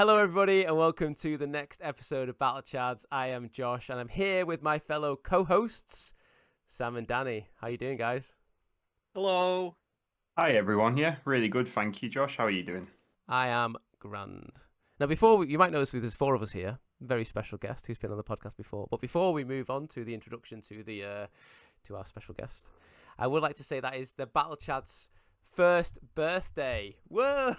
Hello, everybody, and welcome to the next episode of Battle Chads. I am Josh, and I'm here with my fellow co-hosts, Sam and Danny. How you doing, guys? Hello. Hi everyone. Yeah, really good. Thank you, Josh. How are you doing? I am grand. Now, before you might notice there's four of us here. Very special guest who's been on the podcast before. But before we move on to the introduction to to our special guest, I would like to say that is the Battle Chads' first birthday. Whoa!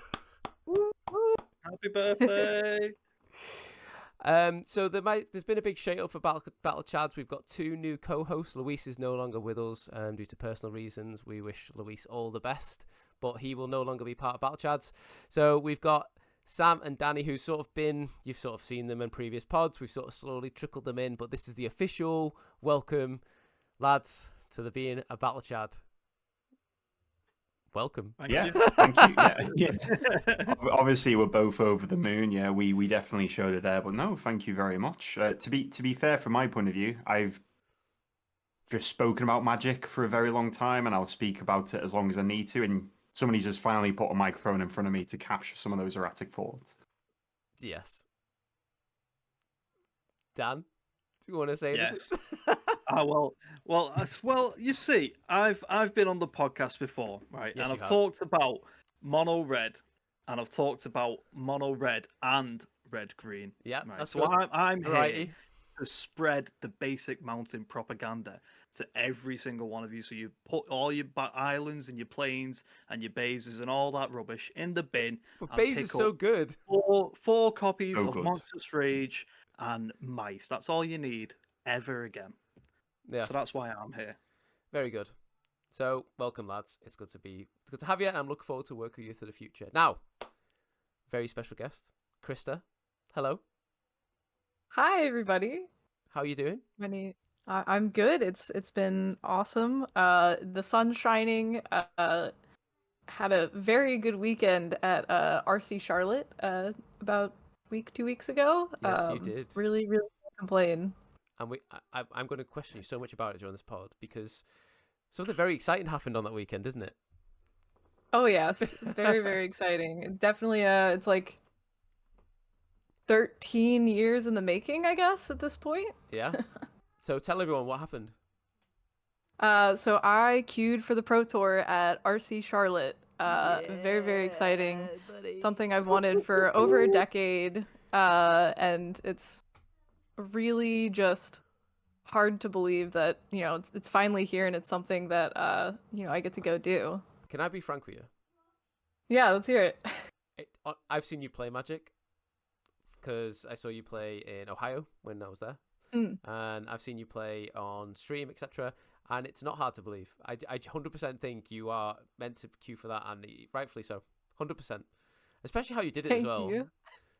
Happy birthday. So there's been a big shake-up for Battle Chads. We've got two new co-hosts. Luis is no longer with us due to personal reasons. We wish Luis all the best, but he will no longer be part of Battle Chads. So we've got Sam and Danny, who've sort of been, you've sort of seen them in previous pods. We've sort of slowly trickled them in, but this is the official welcome, lads, to the being a Battle Chad. Welcome. Thank Yeah, you. thank you. Yeah. Obviously, we're both over the moon. Yeah, we definitely showed it there. But no, thank you very much. To be fair, from my point of view, I've just spoken about Magic for a very long time, and I'll speak about it as long as I need to. And somebody's just finally put a microphone in front of me to capture some of those erratic thoughts. Yes. Dan, do you want to say Yes. this? Well. You see, I've been on the podcast before, right? Yes, and you I've have. talked about mono red, and I've talked about mono red and red green. Yeah, Right. that's So good. I'm Variety. here to spread the basic mountain propaganda to every single one of you. So you put all your islands and your plains and your bases and all that rubbish in the bin. But and Baze pick is so up good. four copies So of good. Monstrous Rage and Mice. That's all you need ever again. Yeah, So that's why I'm here. very good. So, welcome, lads. It's good to have you, and I'm looking forward to working with you for the future. Now, very special guest, Krista. Hello. Hi, everybody. How are you doing? I'm good. It's been awesome. The sun's shining. Had a very good weekend at RC Charlotte about 2 weeks ago. Yes, you did. Really can't complain. And I'm going to question you so much about it during this pod because something very exciting happened on that weekend, isn't it? Oh yes, very exciting. Definitely. It's like 13 years in the making, I guess, at this point. Yeah. So tell everyone what happened. So I queued for the Pro Tour at RC Charlotte. Very exciting. Buddy. Something I've wanted for over a decade. And it's really just hard to believe that, it's finally here and it's something that, I get to go do. Can I be frank with you? Yeah, let's hear it. I've seen you play Magic because I saw you play in Ohio when I was there. Mm. And I've seen you play on stream, etc. And it's not hard to believe. I 100% think you are meant to queue for that, and rightfully so. 100%. Especially how you did it Thank as well. you.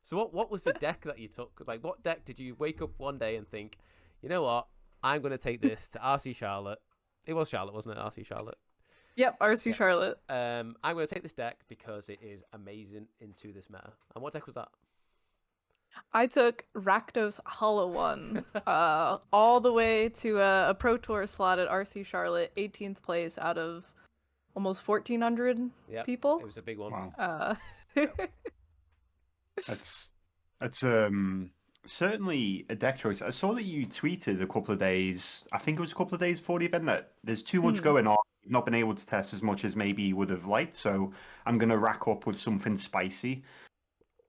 So what was the deck that you took? Like, what deck did you wake up one day and think, you know what, I'm going to take this to RC Charlotte. It was Charlotte, wasn't it? RC Charlotte. Yep, RC Yeah. Charlotte. I'm going to take this deck because it is amazing into this meta. And what deck was that? I took Rakdos Hollow One all the way to a Pro Tour slot at RC Charlotte, 18th place out of almost 1,400 Yeah, people. it was a big one. Wow, Uh, that's certainly a deck choice. I saw that you tweeted a couple of days. I think it was a couple of days before the event that there's too much going on. You've not been able to test as much as maybe you would have liked. So I'm gonna rack up with something spicy.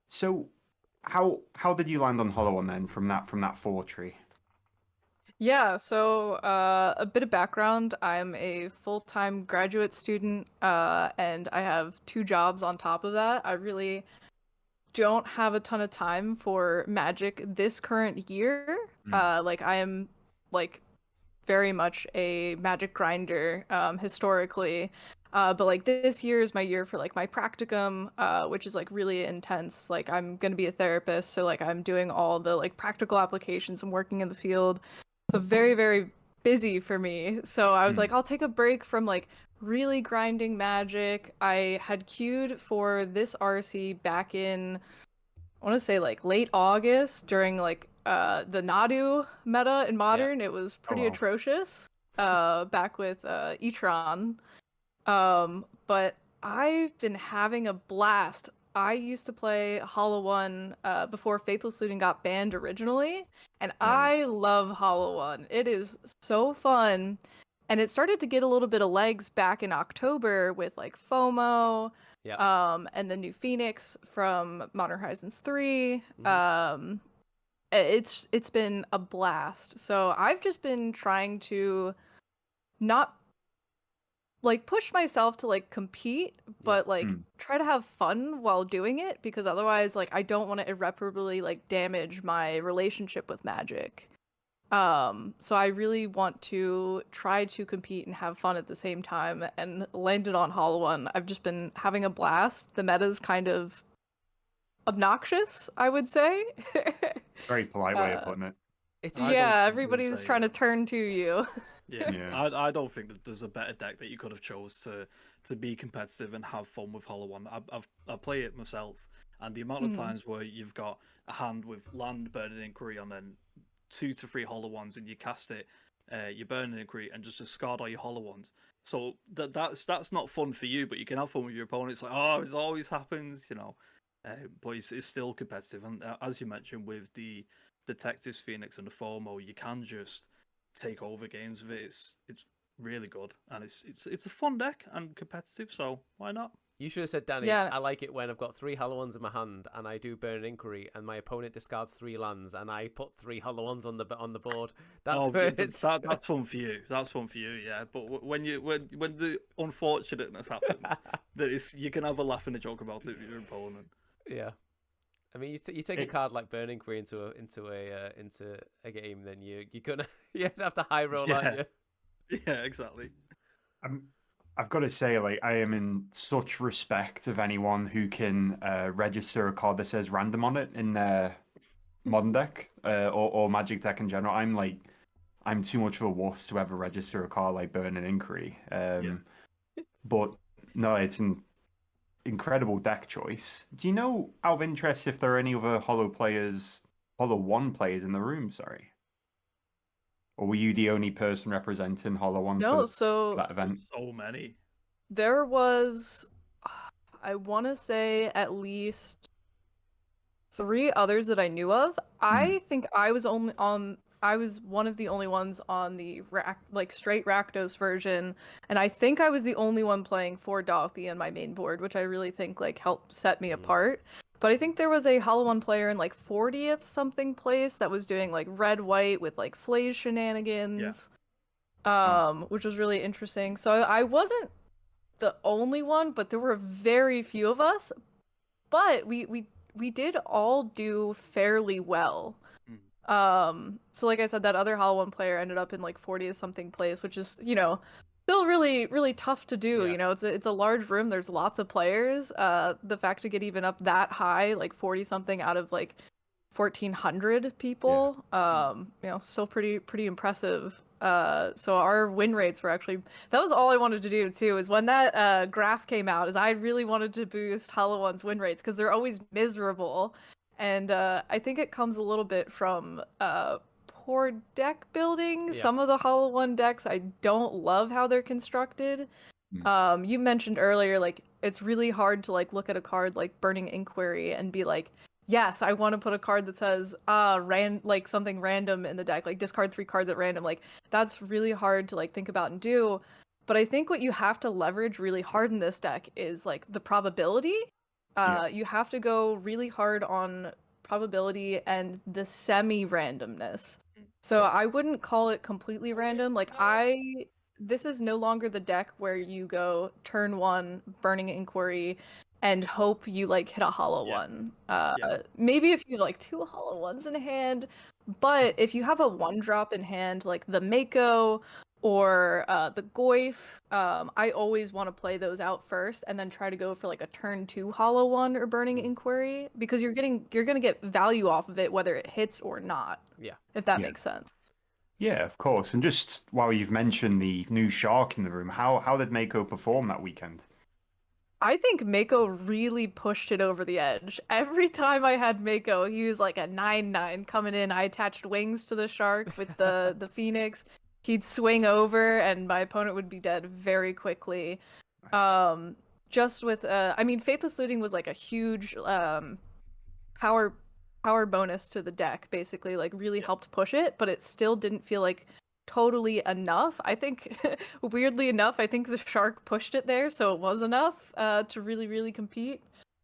So how did you land on Hollow One then from that 4 tree? Yeah, so a bit of background. I'm a full-time graduate student, and I have 2 jobs on top of that. I really don't have a ton of time for Magic this current year. Like I am like very much a Magic grinder historically. But like this year is my year for like my practicum, which is like really intense. Like I'm gonna be a therapist, so like I'm doing all the like practical applications and working in the field. So very busy for me. So I was like, I'll take a break from like really grinding Magic. I had queued for this RC back in, I want to say like late August during like the Nadu meta in Modern. It was pretty wow. atrocious. Back with Etron. But I've been having a blast I used to play Hollow 1 before Faithless Looting got banned originally, and Right. I love Hollow 1. It is so fun. And it started to get a little bit of legs back in October with like FOMO, Yeah. and the new Phoenix from Modern Horizons 3. Mhm. It's been a blast. So I've just been trying to not like push myself to like compete, Yeah. but like Mm. try to have fun while doing it, because otherwise like I don't want to irreparably like damage my relationship with Magic. So I really want to try to compete and have fun at the same time, and landed on Hollow One. I've just been having a blast. The meta's kind of obnoxious, I would say. Very polite way of uh, putting it. It's I don't yeah, think there's everybody's trying to turn to you. Yeah, Yeah. I don't think that there's a better deck that you could have chose to be competitive and have fun with Hollow One. I play it myself, and the amount of Mhm. times where you've got a hand with land, Burning Inquiry, and then 2 to 3 Hollow Ones, and you cast it, you Burning Inquiry, and just discard all your Hollow Ones. So that's not fun for you, but you can have fun with your opponent. It's like, oh, it always happens, you know. But it's still competitive, and as you mentioned with the Texas Phoenix and the FOMO, you can just take over games with it. It's really good, and it's a fun deck and competitive. So why not? You should have said, Danny, Yeah. I like it when I've got 3 Hollow Ones in my hand and I do Burn Inquiry and my opponent discards 3 lands and I put 3 Hollow Ones on the board. That's Oh, where yeah, it's... that's fun for you. That's fun for you, yeah. But when when the unfortunateness happens, that is, you can have a laugh and a joke about it with your opponent. Yeah. I mean, you take a It- card like Burn Inquiry into a game, then you're gonna you'd have to high roll, aren't Yeah. you? Yeah, exactly. I've got to say, like, I am in such respect of anyone who can register a card that says random on it in their modern deck or Magic deck in general. I'm too much of a wuss to ever register a card like Burn and Inquiry. But no, it's an incredible deck choice. Do you know, out of interest, if there are any other Hollow One players in the room? Sorry, or were you the only person representing Hollow One No, for so that event? So many. there was, I want to say at least 3 others that I knew of. I think I was only on. I was one of the only ones on the like straight Rakdos version, and I think I was the only one playing for Dorothy on my main board, which I really think like helped set me apart. But I think there was a Hollow One player in like 40th something place that was doing like red white with like Flaze shenanigans, which was really interesting. So I wasn't the only one, but there were very few of us. But we did all do fairly well. So like I said, that other Hollow One player ended up in like 40th something place, which is, still really, really tough to do. Yeah. It's a large room, there's lots of players. The fact to get even up that high, like 40 something out of like 1,400 people, still pretty impressive. So our win rates were actually, that was all I wanted to do too, is when that graph came out, is I really wanted to boost Hollow One's win rates because they're always miserable. And I think it comes a little bit from poor deck building. Yeah. Some of the Hollow One decks, I don't love how they're constructed. You mentioned earlier, like, it's really hard to like look at a card like Burning Inquiry and be like, yes, I want to put a card that says like something random in the deck, like discard 3 cards at random. Like, that's really hard to like think about and do. But I think what you have to leverage really hard in this deck is like the probability. You have to go really hard on probability and the semi-randomness. So I wouldn't call it completely random. Like, this is no longer the deck where you go turn 1 Burning Inquiry and hope you like hit a Hollow One. Maybe if you have like 2 Hollow Ones in hand, but if you have a 1-drop in hand, like the Mako or the Goyf, I always want to play those out first and then try to go for like a turn 2 Hollow One or Burning Inquiry, because you're gonna get value off of it whether it hits or not. Yeah. If that makes sense. Yeah, of course. And just while you've mentioned the new shark in the room, how did Mako perform that weekend? I think Mako really pushed it over the edge. Every time I had Mako, he was like a 9/9 coming in. I attached wings to the shark with the Phoenix. He'd swing over and my opponent would be dead very quickly. just with I mean, Faithless Looting was like a huge power bonus to the deck, basically, like really helped push it, but it still didn't feel like totally enough. I think weirdly enough, I think the shark pushed it there, so it was enough to really compete.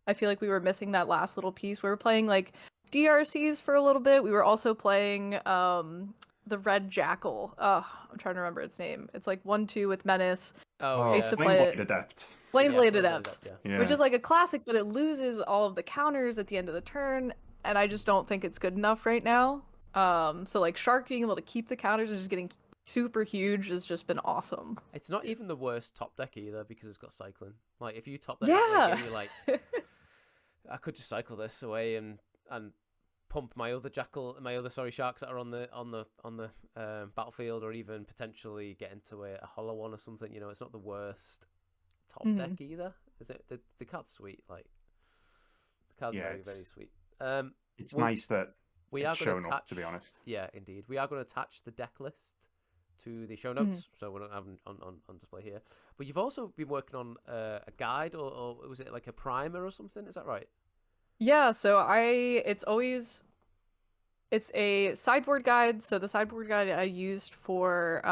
I feel like we were missing that last little piece. We were playing like DRCs for a little bit. We were also playing the Red Jackal. I'm trying to remember its name. It's like 1/2 with Menace. Oh, I yeah. used to play it. Flame Adept. Flameblade Flame Adept, yeah. which is like a classic, but it loses all of the counters at the end of the turn, and I just don't think it's good enough right now. So like Shark being able to keep the counters and just getting super huge has just been awesome. It's not even the worst top deck either because it's got cycling. Like if you top deck Yeah. and you're like, I could just cycle this away and pump my other sharks that are on the battlefield, or even potentially get into a hollow one or something. You know, it's not the worst top deck either. Is it? The card's sweet. Like the card's very sweet. It's nice that we it's are going shown to attach. up, to be honest. Yeah, indeed. We are going to attach the deck list to the show notes, so we don't have it on display here. But you've also been working on a guide, or was it like a primer or something? Is that right? Yeah, so it's a sideboard guide. So the sideboard guide I used for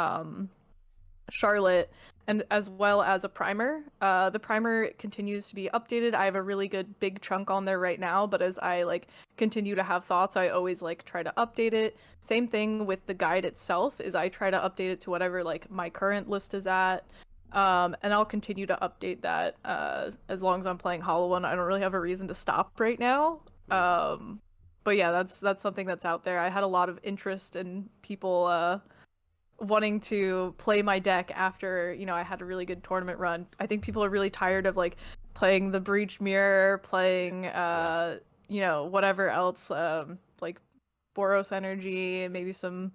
Charlotte, and as well as a primer. The primer continues to be updated. I have a really good big chunk on there right now, but as I like continue to have thoughts, I always like try to update it. Same thing with the guide itself, is I try to update it to whatever like my current list is at. And I'll continue to update that as long as I'm playing Hollow One. I don't really have a reason to stop right now. But yeah, that's something that's out there. I had a lot of interest in people wanting to play my deck after, you know, I had a really good tournament run. I think people are really tired of like playing the Breach Mirror, playing you know, whatever else, like Boros Energy, maybe some.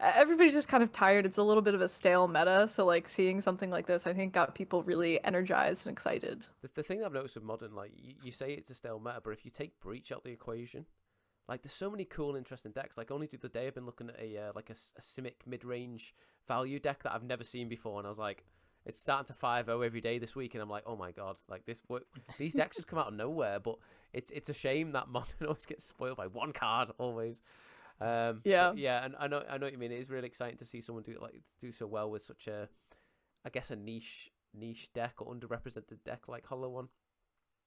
Everybody's just kind of tired. It's a little bit of a stale meta, so like seeing something like this, I think got people really energized and excited. The thing I've noticed with Modern, like you say it's a stale meta, but if you take Breach out the equation, like there's so many cool, interesting decks. Like only the other day I've been looking at a Simic mid-range value deck that I've never seen before, and I was like, it's starting to 5-0 every day this week, and I'm like, oh my god, like these decks just come out of nowhere. But it's a shame that Modern always gets spoiled by one card always. Yeah, and I know what you mean. It is really exciting to see someone do so well with such a, I guess, a niche deck or underrepresented deck like Hollow One.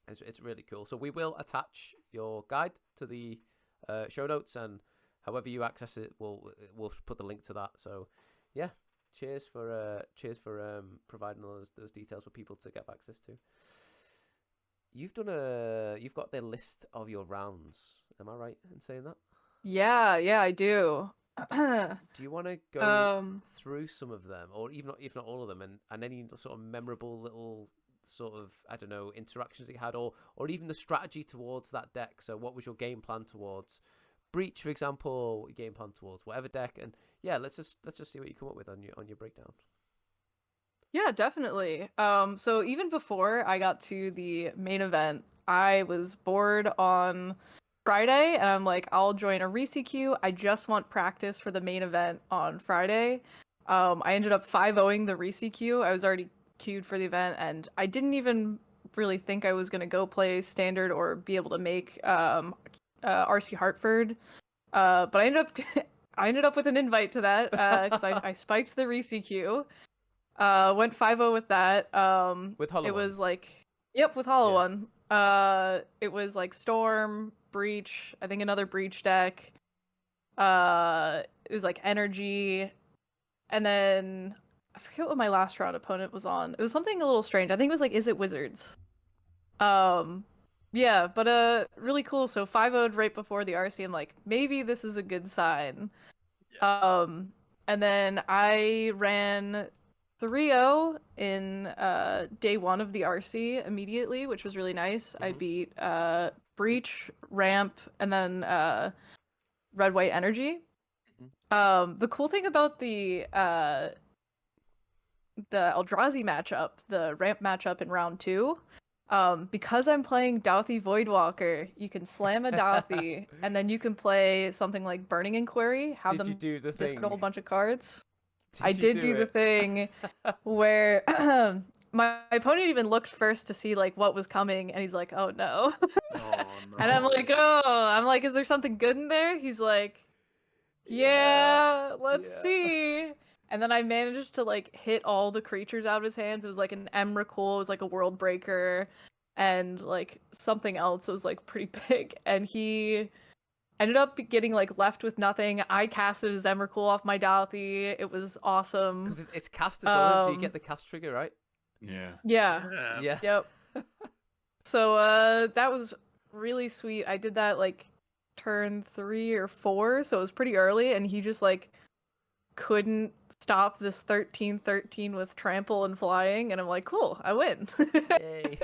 It's really cool. So we will attach your guide to the show notes, and however you access it, we'll put the link to that. So yeah, cheers for providing those details for people to get access to. You've got the list of your rounds. Am I right in saying that? Yeah, I do. Do you want to go through some of them, or even if not all of them, and any sort of memorable little sort of, I don't know, interactions that you had, or even the strategy towards that deck? So what was your game plan towards Breach, for example, or what your game plan towards whatever deck? And yeah, let's just see what you come up with on your breakdown. Yeah, definitely. So even before I got to the main event, I was bored on Friday, and I'm like, I'll join a Reese queue. I just want practice for the main event on Friday. I ended up 5-0ing the Reese queue. I was already queued for the event, and I didn't even really think I was gonna go play standard or be able to make RC Hartford. But I ended up with an invite to that because I spiked the Reese queue. Went 5-0 with that. With Hollow it One. was like, yep, with Hollow One. It was like Storm, Breach, I think another Breach deck. It was like Energy, and then I forget what my last round opponent was on. It was something a little strange. I think it was like, is it Wizards? Yeah, but really cool. So 5-0'd right before the RC. I'm like, maybe this is a good sign. Yeah. And then I ran 3-0 in day one of the RC immediately, which was really nice. I beat Breach, Ramp, and then Red White Energy. The cool thing about the Eldrazi matchup, the Ramp matchup in round 2, because I'm playing Dauthi Voidwalker, you can slam a Dauthi, and then you can play something like Burning Inquiry, have them discard a whole bunch of cards. I did do the thing where my opponent even looked first to see like what was coming, and he's like, "Oh no," Oh no. and I'm like, "Is there something good in there?" He's like, "Yeah, let's yeah. see." And then I managed to like hit all the creatures out of his hands. It was like an Emrakul, it was like a World Breaker, and like something else. It was like pretty big, and he ended up getting like left with nothing. I casted his Emrakul off my Dauthi. It was awesome. Because it's cast as well, so you get the cast trigger, right? Yeah. Yeah. Yeah. Yep. So that was really sweet. I did that like turn 3 or 4, so it was pretty early, and he just like couldn't stop this 13/13 with trample and flying, and I'm like, cool, I win. Yay.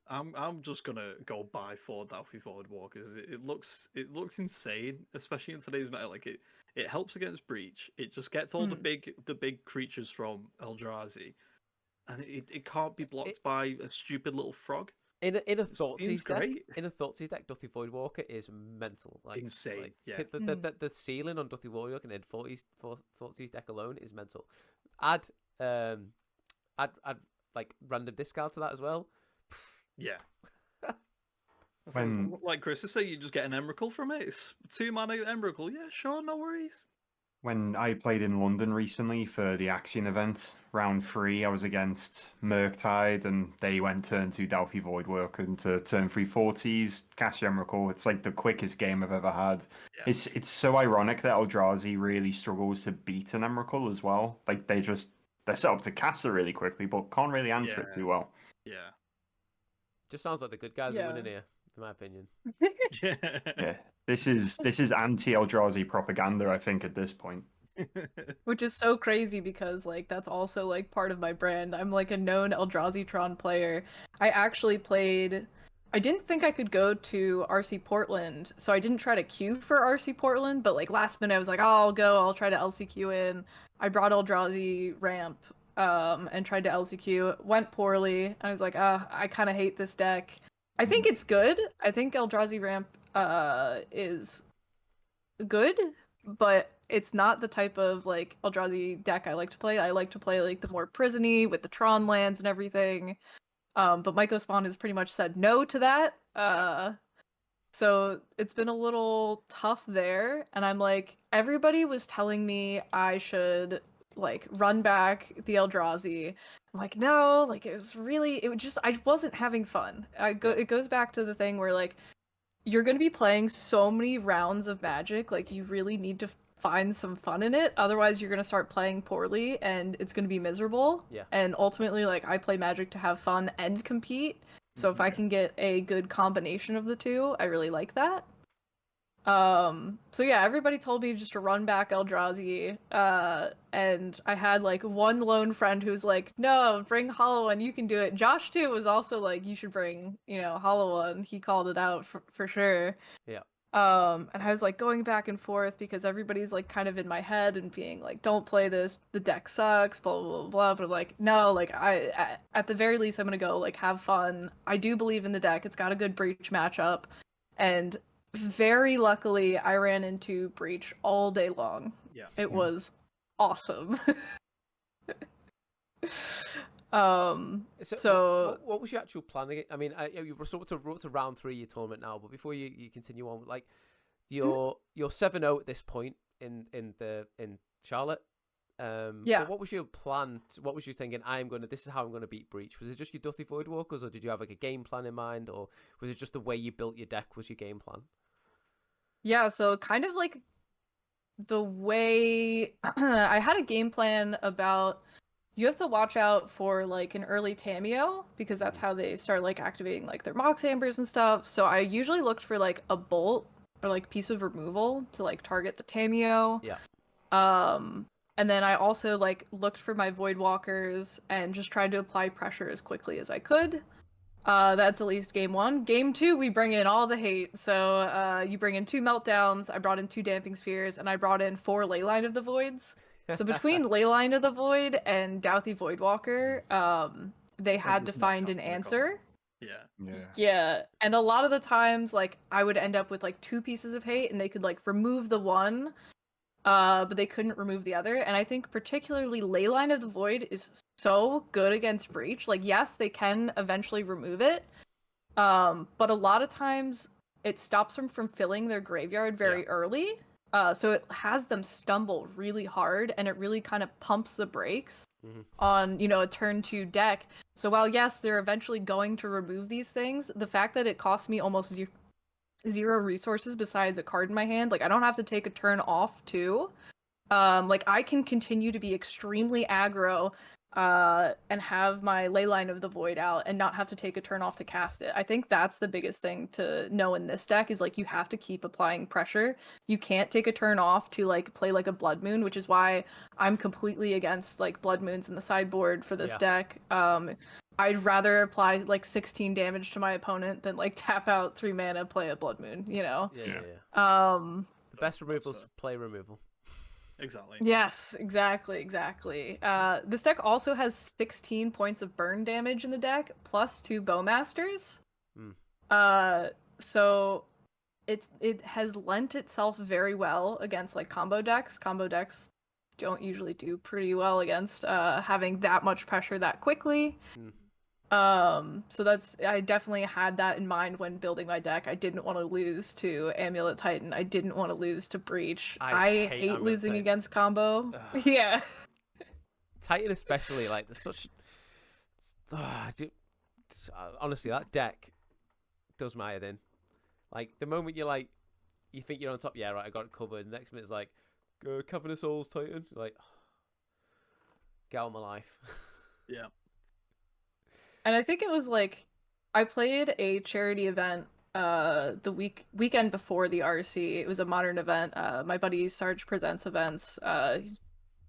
I'm just gonna go buy 4 Dauthi Forward Walkers. It looks insane, especially in today's meta. Like it helps against breach. It just gets all the big creatures from Eldrazi, and it can't be blocked by a stupid little frog. In a Seems Thoughtseize deck, great. Dauthi Voidwalker is mental. Like Insane, like, yeah. The ceiling on Dauthi Voidwalker in Thoughtseize deck alone is mental. Add like random discard to that as well. Yeah. When- Like Chris is saying, you just get an Emrakul from it. It's 2 mana Emrakul. Yeah, sure, no worries. When I played in London recently for the Axion event, round 3, I was against Murktide, and they went turn 2 Dauthi Voidwork into turn 3 40s, cast Emrakul. It's like the quickest game I've ever had. Yeah. It's so ironic that Eldrazi really struggles to beat an Emrakul as well. Like they're set up to cast it really quickly, but can't really answer it Yeah. too well. Yeah. Just sounds like the good guys are Yeah. winning here, in my opinion. Yeah. Yeah, this is anti-Eldrazi propaganda, I think, at this point. Which is so crazy because like that's also like part of my brand. I'm like a known Eldrazi-tron player. I didn't think I could go to RC Portland, so I didn't try to queue for RC Portland, but like last minute I was like, oh, I'll try to LCQ in. I brought Eldrazi ramp and tried to LCQ. It went poorly. I was like, I kind of hate this deck. I think it's good. I think Eldrazi ramp is good, but it's not the type of like Eldrazi deck I like to play. I like to play like the more prisony with the Tron lands and everything. But Myco Spawn has pretty much said no to that. So it's been a little tough there, and I'm like, everybody was telling me I should like run back the Eldrazi. I'm like, no, like I wasn't having fun. It goes back to the thing where like you're gonna be playing so many rounds of Magic, like you really need to find some fun in it. Otherwise, you're gonna start playing poorly, and it's gonna be miserable. Yeah. And ultimately, like I play Magic to have fun and compete. So if I can get a good combination of the two, I really like that. So yeah, everybody told me just to run back Eldrazi, and I had like one lone friend who's like, no, bring Hollow One, you can do it. Josh too was also like, you should bring, Hollow One. He called it out for sure. Yeah. And I was like going back and forth because everybody's like kind of in my head and being like, don't play this, the deck sucks, blah blah blah blah. But I'm like, no, like I at the very least I'm gonna go like have fun. I do believe in the deck. It's got a good breach matchup, and very luckily I ran into breach all day long. Yeah. It was awesome. So what was your actual plan? I mean, you were sort of to round 3 of your tournament now, but before you continue on, like you're 7-0 at this point in Charlotte. Yeah. But what was your plan? What was you thinking? This is how I'm gonna beat breach. Was it just your Dauthi Voidwalkers, or did you have like a game plan in mind, or was it just the way you built your deck was your game plan? Yeah, so kind of like the way I had a game plan about you have to watch out for like an early Tameo because that's how they start like activating like their Mox Ambers and stuff. So I usually looked for like a bolt or like piece of removal to like target the Tameo. Yeah. And then I also like looked for my Voidwalkers and just tried to apply pressure as quickly as I could. That's at least game 1. Game 2, we bring in all the hate. So you bring in 2 Meltdowns, I brought in 2 Damping Spheres, and I brought in 4 Leyline of the Voids. So between Leyline of the Void and Dauthi Voidwalker, they had to just not find an casting the answer. Yeah. Yeah, and a lot of the times, like, I would end up with, like, 2 pieces of hate, and they could, like, remove the one, but they couldn't remove the other. And I think particularly Leyline of the Void is so good against Breach. Like, yes, they can eventually remove it, but a lot of times it stops them from filling their graveyard very early. So it has them stumble really hard, and it really kind of pumps the brakes on, a turn 2 deck. So while, yes, they're eventually going to remove these things, the fact that it costs me almost zero resources besides a card in my hand, like, I don't have to take a turn off too. Like, I can continue to be extremely aggro and have my Leyline of the Void out and not have to take a turn off to cast it. I think that's the biggest thing to know in this deck is, like, you have to keep applying pressure. You can't take a turn off to, like, play like a Blood Moon, which is why I'm completely against, like, Blood Moons in the sideboard for this deck. I'd rather apply, like, 16 damage to my opponent than, like, tap out 3 mana, play a Blood Moon, Yeah. The best removal's play removal. Exactly. Yes, exactly. This deck also has 16 points of burn damage in the deck, plus 2 Bowmasters. So it has lent itself very well against, like, combo decks. Combo decks don't usually do pretty well against having that much pressure that quickly. So I definitely had that in mind when building my deck. I didn't want to lose to Amulet Titan. I didn't want to lose to Breach. I hate losing against combo. Yeah. Titan especially, like, there's such... honestly, that deck does my head in. Like, the moment you're like, you think you're on top, yeah, right, I got it covered. The next minute it's like, Cavern of Souls, Titan. You're like, get out of my life. Yeah. And I think it was like, I played a charity event the weekend before the RC. It was a modern event. My buddy Sarge presents events.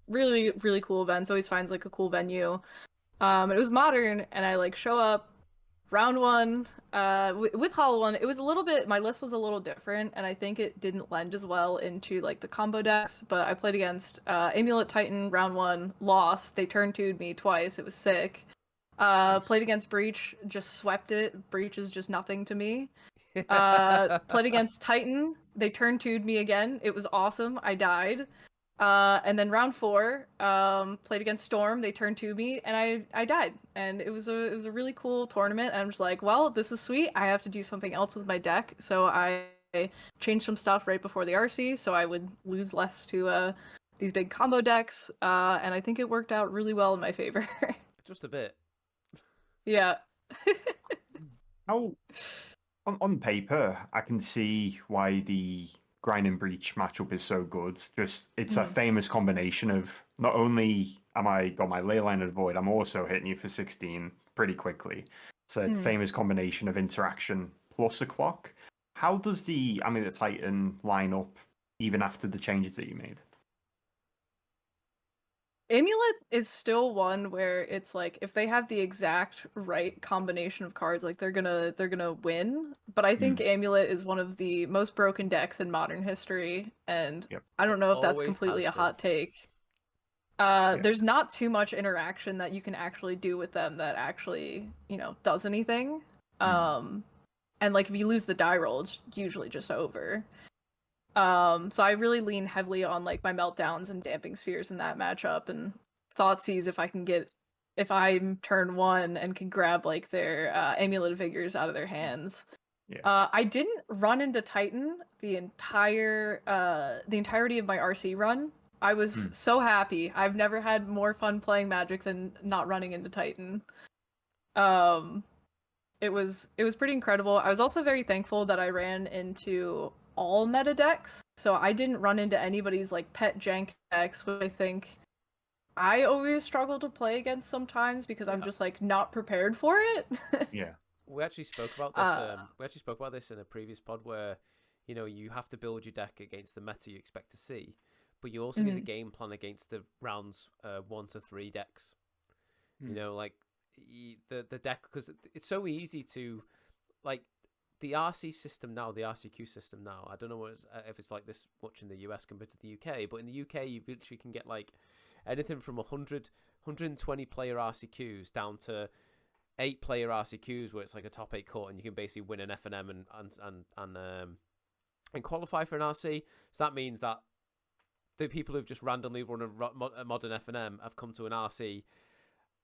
Really, really cool events. Always finds, like, a cool venue. It was modern, and I, like, show up round 1 with Hollow One. It was a little bit, my list was a little different, and I think it didn't lend as well into, like, the combo decks. But I played against Amulet Titan round 1, lost. They turn 2'd me twice. It was sick. Played against Breach, just swept it. Breach is just nothing to me. Played against Titan, they turn 2'd me again. It was awesome. I died. And then round 4, played against Storm, they turn 2'd me, and I died. And it was a really cool tournament, and I'm just like, well, this is sweet. I have to do something else with my deck, so I changed some stuff right before the RC, so I would lose less to these big combo decks, and I think it worked out really well in my favor. Just a bit. Yeah. How, on paper, I can see why the Grind and Breach matchup is so good. Just, it's a famous combination of, not only am I got my Leyline of the Void, I'm also hitting you for 16 pretty quickly. It's a famous combination of interaction plus a clock. How does the Amulet Titan line up even after the changes that you made? Amulet is still one where it's like, if they have the exact right combination of cards, like, they're gonna win. But I think Amulet is one of the most broken decks in modern history, and I don't know if that's completely a hot take. There's not too much interaction that you can actually do with them that actually, does anything. And, like, if you lose the die roll, it's usually just over. So I really lean heavily on, like, my meltdowns and damping spheres in that matchup, and Thoughtseize if I'm turn 1 and can grab, like, their Amulet Figures out of their hands. I didn't run into Titan the entirety of my RC run. I was so happy. I've never had more fun playing Magic than not running into Titan. It was pretty incredible. I was also very thankful that I ran into all meta decks, so I didn't run into anybody's, like, pet jank decks, which I think I always struggle to play against sometimes because I'm just, like, not prepared for it. We actually spoke about this. We actually spoke about this in a previous pod where, you have to build your deck against the meta you expect to see, but you also need a game plan against the rounds 1 to 3 decks. Like the deck, because it's so easy to, like, the RC system now, the RCQ system now, I don't know if it's like this much in the US compared to the UK, but in the UK, you literally can get, like, anything from 120 player RCQs down to 8 player RCQs where it's like a top 8 court, and you can basically win an FNM and qualify for an RC. So that means that the people who've just randomly run a modern FNM have come to an RC,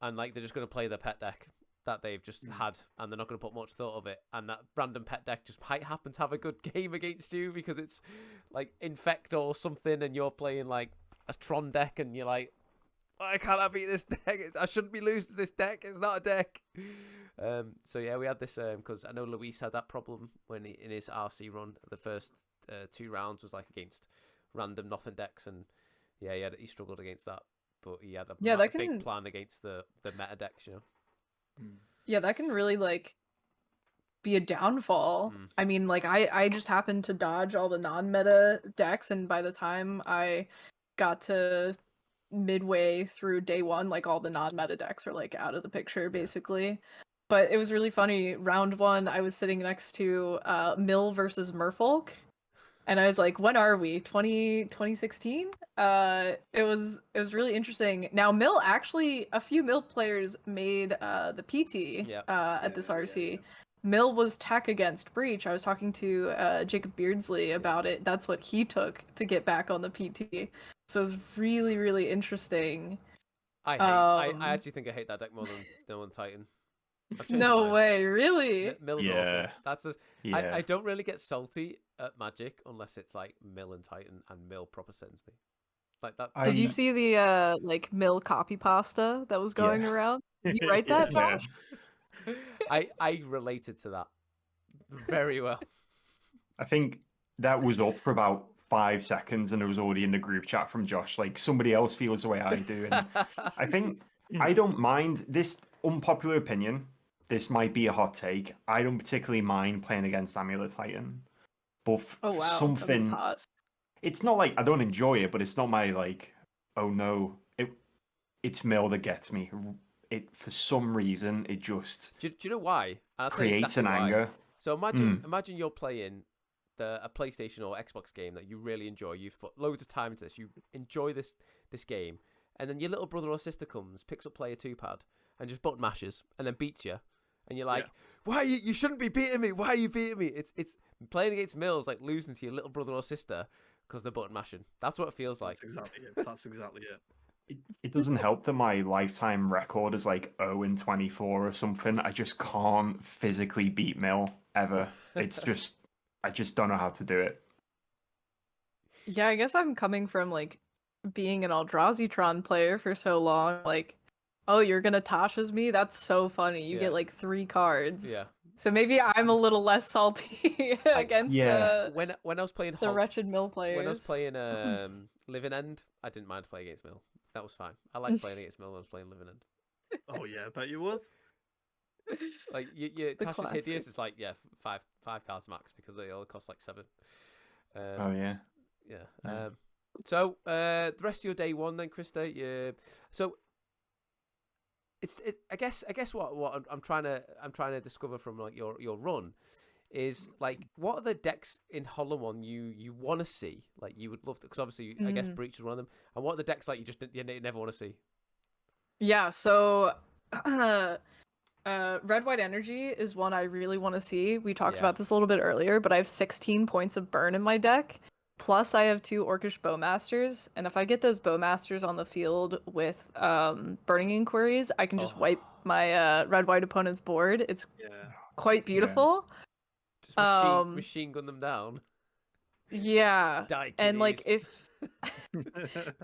and like they're just going to play their pet deck that they've just had, and they're not going to put much thought of it, and that random pet deck just might happen to have a good game against you because it's like Infect or something, and you're playing like a Tron deck, and you're like, why can't I beat this deck? I shouldn't be losing to this deck. It's not a deck. So yeah, we had this because I know Luis had that problem when in his RC run. The first 2 rounds was like against random nothing decks, and yeah, he struggled against that, but he had a big plan against the meta decks, you know. Yeah, that can really like be a downfall. I mean, like I just happened to dodge all the non-meta decks, and by the time I got to midway through day 1, like all the non-meta decks are like out of the picture basically. But it was really funny. Round 1, I was sitting next to Mill versus Merfolk, and I was like, when are we? 2016? It was really interesting. Now Mill actually, a few Mill players made the PT at this RC. Mill was tech against Breach. I was talking to Jacob Beardsley about it. That's what he took to get back on the PT. So it was really, really interesting. I actually think I hate that deck more than Titan. No way, really? Mill's awful. That's I don't really get salty at Magic unless it's like Mill and Titan, and Mill proper sends me. Like that. Did you see the like Mill copy pasta that was going around? Did you write that, Josh? I related to that very well. I think that was up for about 5 seconds, and it was already in the group chat from Josh. Like, somebody else feels the way I do, and I think I don't mind this unpopular opinion. This might be a hot take. I don't particularly mind playing against Amulet Titan, but something. It's not like I don't enjoy it, but it's not my like. Oh no, it's Mill that gets me. It for some reason it just. Do you know why? Creates exactly an anger. So imagine you're playing a PlayStation or Xbox game that you really enjoy. You've put loads of time into this. You enjoy this game, and then your little brother or sister comes, picks up player 2-pad, and just button mashes, and then beats you. And you're like, why you shouldn't be beating me? Why are you beating me? It's playing against Mills like losing to your little brother or sister because they're button mashing. That's what it feels like. That's exactly it. It doesn't help that my lifetime record is like 0-24 or something. I just can't physically beat Mill ever. It's just I just don't know how to do it. Yeah, I guess I'm coming from like being an Eldrazi player for so long. Like, oh, you're gonna Tasha's me? That's so funny. You get like 3 cards. Yeah. So maybe I'm a little less salty against when I was playing the wretched Mill players. When I was playing Living End, I didn't mind playing against Mill. That was fine. I like playing against Mill when I was playing Living End. Oh yeah, I bet you would. Like Tasha's Hideous is like five cards max because they all cost like 7. Yeah. So the rest of your day 1 then, Krista. So I guess what I'm trying to discover from like your run is like what are the decks in Hollow One you want to see, like you would love to, because obviously I guess Breach is one of them, and what are the decks like you never want to see? Yeah, so Red White Energy is one I really want to see. We talked about this a little bit earlier, but I have 16 points of burn in my deck. Plus, I have 2 Orcish Bowmasters, and if I get those Bowmasters on the field with Burning Inquiries, I can just wipe my red-white opponent's board. It's quite beautiful. Just machine gun them down. Yeah, and like if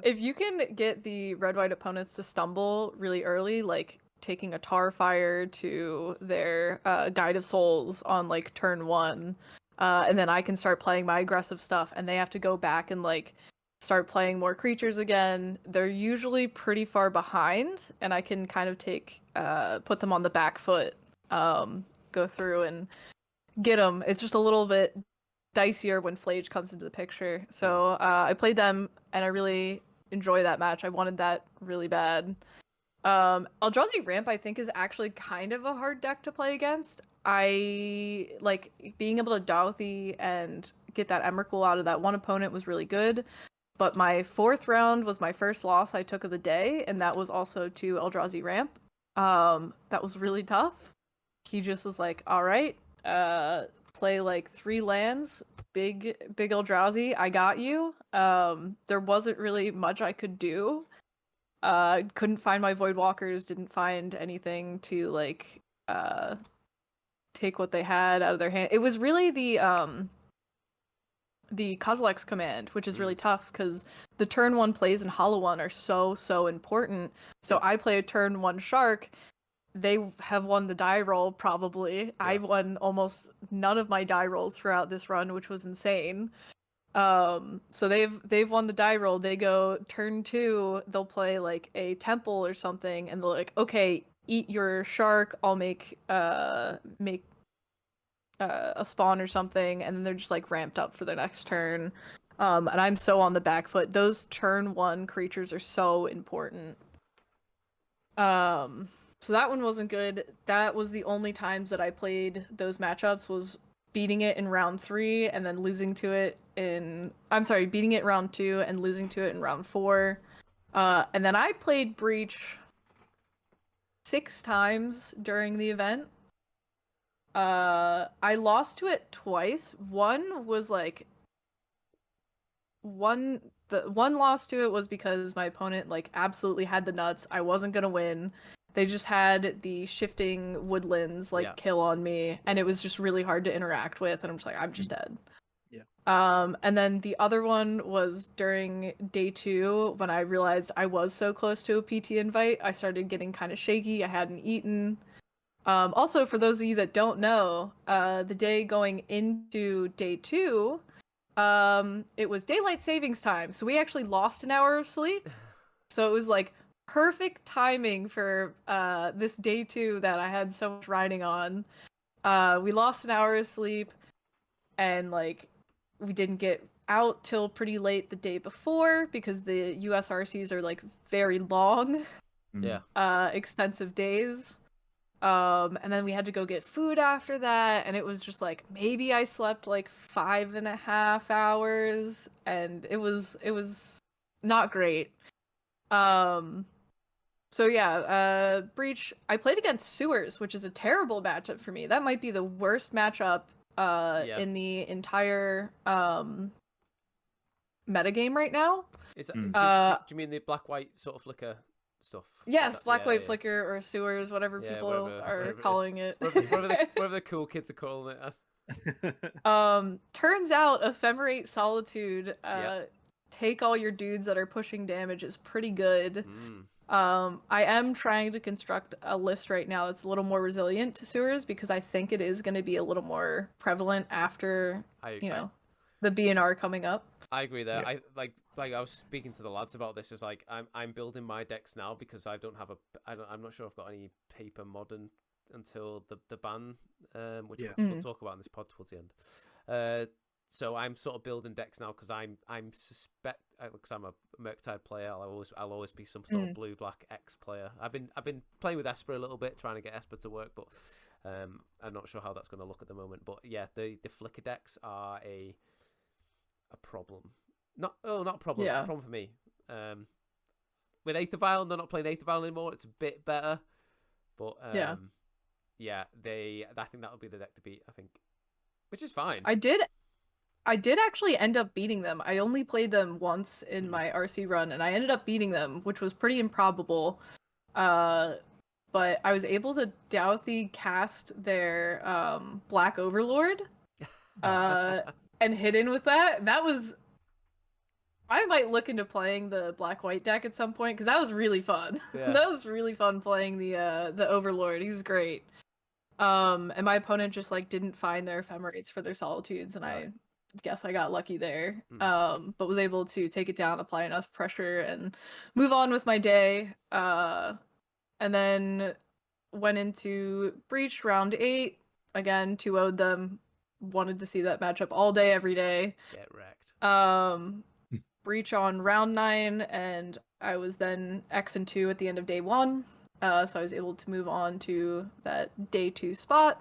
if you can get the red-white opponents to stumble really early, like taking a Tar Fire to their Guide of Souls on like turn 1. And then I can start playing my aggressive stuff, and they have to go back and like start playing more creatures again. They're usually pretty far behind, and I can kind of put them on the back foot, go through and get them. It's just a little bit dicier when Flage comes into the picture. So I played them, and I really enjoy that match. I wanted that really bad. Eldrazi Ramp, I think, is actually kind of a hard deck to play against. I like being able to Dauthi and get that Emrakul out of that one opponent was really good. But my 4th round was my first loss I took of the day, and that was also to Eldrazi Ramp. That was really tough. He just was like, all right, play like 3 lands, big Eldrazi, I got you. There wasn't really much I could do. Couldn't find my Voidwalkers, didn't find anything to like take what they had out of their hand. It was really the Kozilek's command, which is really tough because the turn 1 plays in Hollow One are so important. So I play a turn 1 Shark. They have won the die roll probably. Yeah. I've won almost none of my die rolls throughout this run, which was insane. So they've won the die roll. They go turn 2, they'll play like a temple or something, and they're like, okay, eat your shark. I'll make a spawn or something, and then they're just like ramped up for the next turn. And I'm so on the back foot. Those turn 1 creatures are so important. So that one wasn't good. That was the only times that I played those matchups, was beating it in round 3 and then losing to it in... I'm sorry, beating it round 2 and losing to it in round 4. And then I played Breach 6 times during the event. I lost to it twice. One was like... The one loss to it was because my opponent like absolutely had the nuts. I wasn't gonna win. They just had the shifting woodlands like kill on me, and it was just really hard to interact with, and I'm just like, I'm just dead. Yeah. And then the other one was during day 2 when I realized I was so close to a PT invite. I started getting kind of shaky. I hadn't eaten. Also, for those of you that don't know, the day going into day 2, it was daylight savings time, so we actually lost an hour of sleep. So it was like perfect timing for this day 2 that I had so much riding on. We lost an hour of sleep, and like we didn't get out till pretty late the day before because the US RCs are like very long, extensive days. And then we had to go get food after that, and it was just like maybe I slept like 5.5 hours, and it was not great. So yeah, Breach, I played against Sewers, which is a terrible matchup for me. That might be the worst matchup in the entire metagame right now. Is that, do you mean the black-white sort of flicker stuff? Yes, black-white flicker or Sewers, whatever people are calling it. Whatever the cool kids are calling it. Turns out Ephemerate Solitude, take all your dudes that are pushing damage is pretty good. I am trying to construct a list right now that's a little more resilient to Sewers because I think it is going to be a little more prevalent after, the BNR coming up. I agree there. I like I was speaking to the lads about this. Is like I'm building my decks now because I don't have I'm not sure I've got any paper modern until the ban, which we'll talk about in this pod towards the end. So I'm sort of building decks now because I'm because I'm a Murktide player. I'll always be some sort of blue black X player. I've been playing with Esper a little bit, trying to get Esper to work, but I'm not sure how that's going to look at the moment. But yeah, the flicker decks are a problem. Not a problem. A problem for me. With Aether Vial, they're not playing Aether Vial anymore. It's a bit better, but I think that'll be the deck to beat. I think, which is fine. I did actually end up beating them. I only played them once in my RC run, and I ended up beating them, which was pretty improbable. But I was able to Douthie cast their Black Overlord, and hit in with that. That was... I might look into playing the black-white deck at some point, because that was really fun. Yeah. That was really fun playing the Overlord. He was great. And my opponent just like didn't find their Ephemerates for their Solitudes, and I guess I got lucky there. But was able to take it down, apply enough pressure, and move on with my day. And then went into Breach round 8. Again, 2-0'd them. Wanted to see that matchup all day, every day. Get wrecked. Breach on round 9, and I was then X and 2 at the end of day 1. So I was able to move on to that day 2 spot.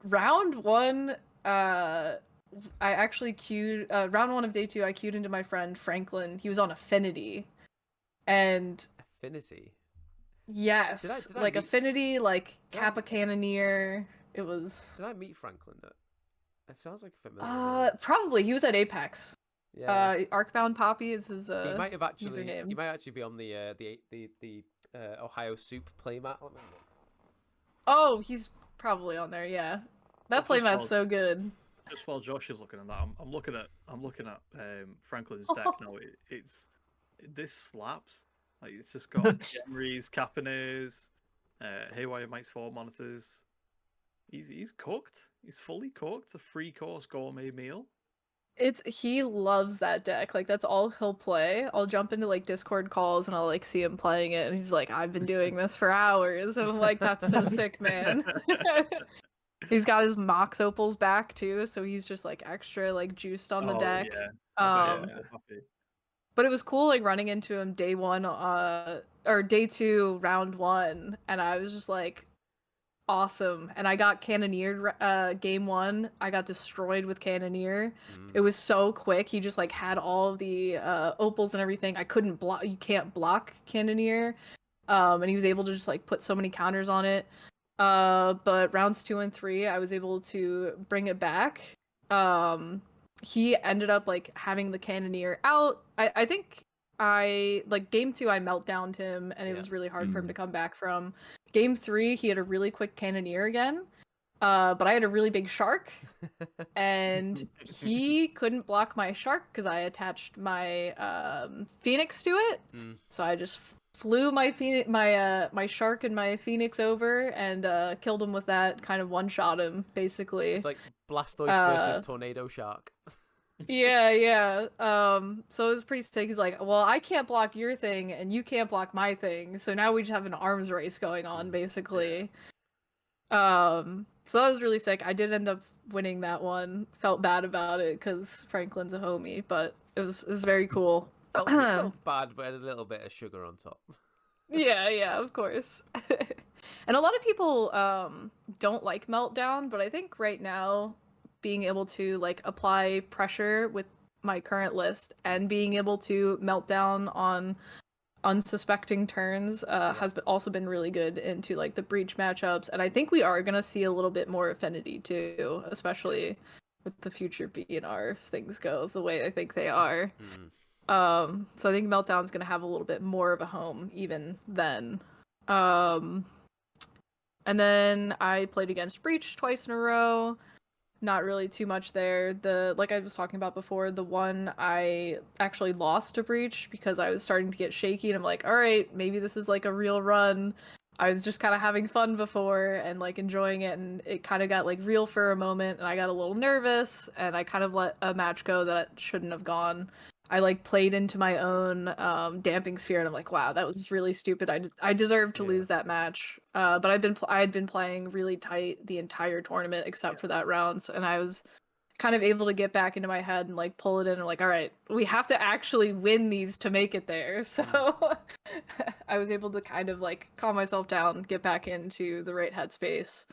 Round 1, I actually queued, round 1 of day 2, I queued into my friend Franklin. He was on Affinity. And... Affinity? Yes. Did I like meet... Affinity, like Kappa Cannoneer. It was... Did I meet Franklin? It sounds like a familiar name. Probably he was at Apex. Yeah. Arcbound Poppy is his He might have actually. username. He might actually be on the Ohio Soup playmat. Oh, he's probably on there. Yeah, that Well, first of playmat's all- so good. Just while Josh is looking at that, I'm looking at Franklin's deck now. This slaps. Like it's just got Genries, Capaners, Haywire Mike's 4 monitors. He's cooked. He's fully cooked. A 3-course gourmet meal. He loves that deck. Like that's all he'll play. I'll jump into like Discord calls and I'll like see him playing it, and he's like, "I've been doing this for hours," and I'm like, "That's so sick, man." He's got his Mox Opals back too, so he's just like extra like juiced on the deck. Yeah. Happy. But it was cool like running into him day 1 or day 2 round 1, and I was just like, awesome. And I got cannoneered game 1. I got destroyed with cannoneer. It was so quick. He just like had all of the opals and everything. I couldn't block. You can't block cannoneer. And he was able to just like put so many counters on it. But rounds 2 and 3, I was able to bring it back. He ended up like having the cannoneer out. I think like game 2 I meltdowned him, and it was really hard for him to come back from. Game 3 he had a really quick cannoneer again, but I had a really big shark, and he couldn't block my shark because I attached my phoenix to it. So I just flew my my shark and my phoenix over and killed him with that. Kind of one-shot him basically. It's like Blastoise versus Tornado Shark. Yeah. So it was pretty sick. He's like, well, I can't block your thing and you can't block my thing, so now we just have an arms race going on basically. So that was really sick. I did end up winning that one. Felt bad about it because Franklin's a homie, but it was very cool. Felt bad, but had a little bit of sugar on top. Yeah, of course. And a lot of people don't like Meltdown, but I think right now being able to like apply pressure with my current list and being able to Meltdown on unsuspecting turns has also been really good into like the breach matchups, and I think we are gonna see a little bit more affinity too, especially with the future BNR if things go the way I think they are. So I think Meltdown's gonna have a little bit more of a home even then. And then I played against Breach twice in a row. Not really too much there. Like I was talking about before, the one I actually lost to Breach because I was starting to get shaky, and I'm like, all right, maybe this is like a real run. I was just kind of having fun before and like enjoying it, and it kind of got like real for a moment, and I got a little nervous, and I kind of let a match go that shouldn't have gone. I like played into my own damping sphere, and I'm like, wow, that was really stupid. I deserved to lose that match. But I had been playing really tight the entire tournament except for that round, and I was kind of able to get back into my head and like pull it in and like, all right, we have to actually win these to make it there. So I was able to kind of like calm myself down, get back into the right headspace.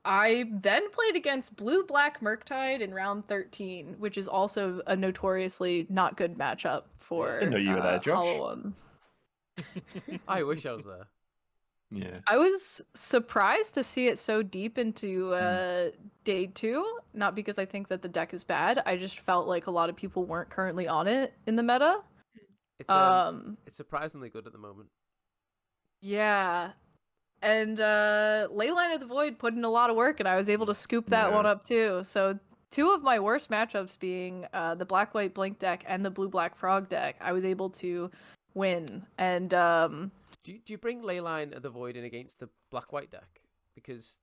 I then played against Blue-Black Murktide in round 13, which is also a notoriously not good matchup for I didn't know you were there, Josh. Hollow One. I wish I was there. Yeah. I was surprised to see it so deep into day 2, not because I think that the deck is bad. I just felt like a lot of people weren't currently on it in the meta. It's surprisingly good at the moment. Yeah. And Leyline of the Void put in a lot of work, and I was able to scoop that one up too. So 2 of my worst matchups being the Black-White Blink deck and the Blue-Black Frog deck, I was able to win. And do you bring Leyline of the Void in against the Black-White deck? Because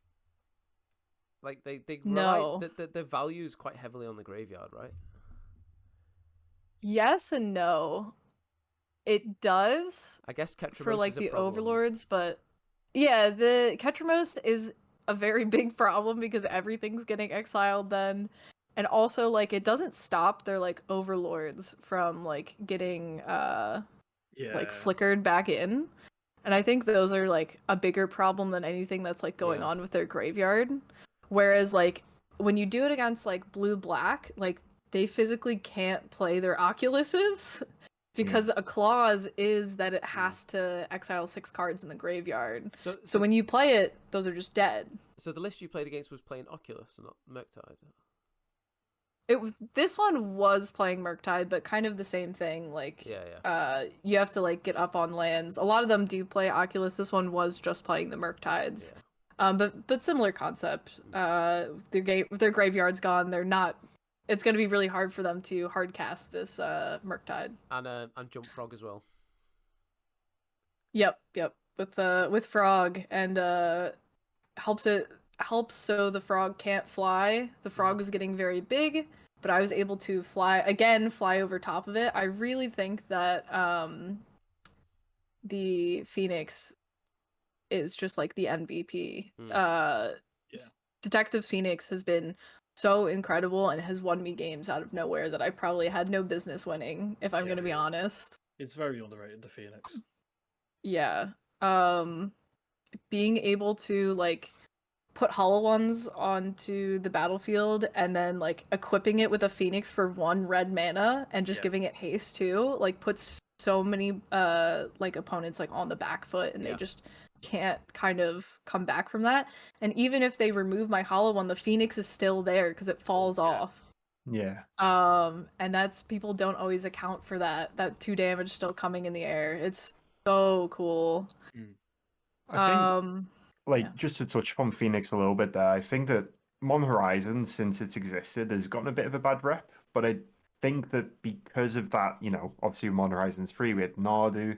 like they No. rely, the value is quite heavily on the graveyard, right? Yes and no. It does. I guess Ketramos for like is a the problem. overlords, but yeah, the Ketramos is a very big problem because everything's getting exiled then, and also like it doesn't stop their like overlords from like getting like flickered back in, and I think those are like a bigger problem than anything that's like going on with their graveyard. Whereas like when you do it against like blue black, like they physically can't play their Oculuses. because a clause is that it has to exile 6 cards in the graveyard. So when you play it, those are just dead. So the list you played against was playing Oculus and not Murktide? This one was playing Murktide, but kind of the same thing. Like, you have to like get up on lands. A lot of them do play Oculus. This one was just playing the Murktides. But similar concept. Their graveyard's gone. They're not. It's going to be really hard for them to hard cast this Murktide. And Jump Frog as well. Yep. With Frog and helps so the frog can't fly. The frog is getting very big, but I was able to fly over top of it. I really think that the Phoenix is just like the MVP. Detective Phoenix has been so incredible and has won me games out of nowhere that I probably had no business winning, if I'm going to be honest. It's very underrated, the Phoenix. Yeah. Being able to like put hollow ones onto the battlefield and then like equipping it with a Phoenix for 1 red mana and just giving it haste too, like puts so many like opponents like on the back foot and they just can't kind of come back from that. And even if they remove my hollow one, the Phoenix is still there because it falls off. And that's, people don't always account for that 2 damage still coming in the air. It's so cool. I think just to touch upon Phoenix a little bit there, I think that Mon Horizon, since it's existed, has gotten a bit of a bad rep, but I think that because of that, obviously Mon Horizon's free, we had Nardu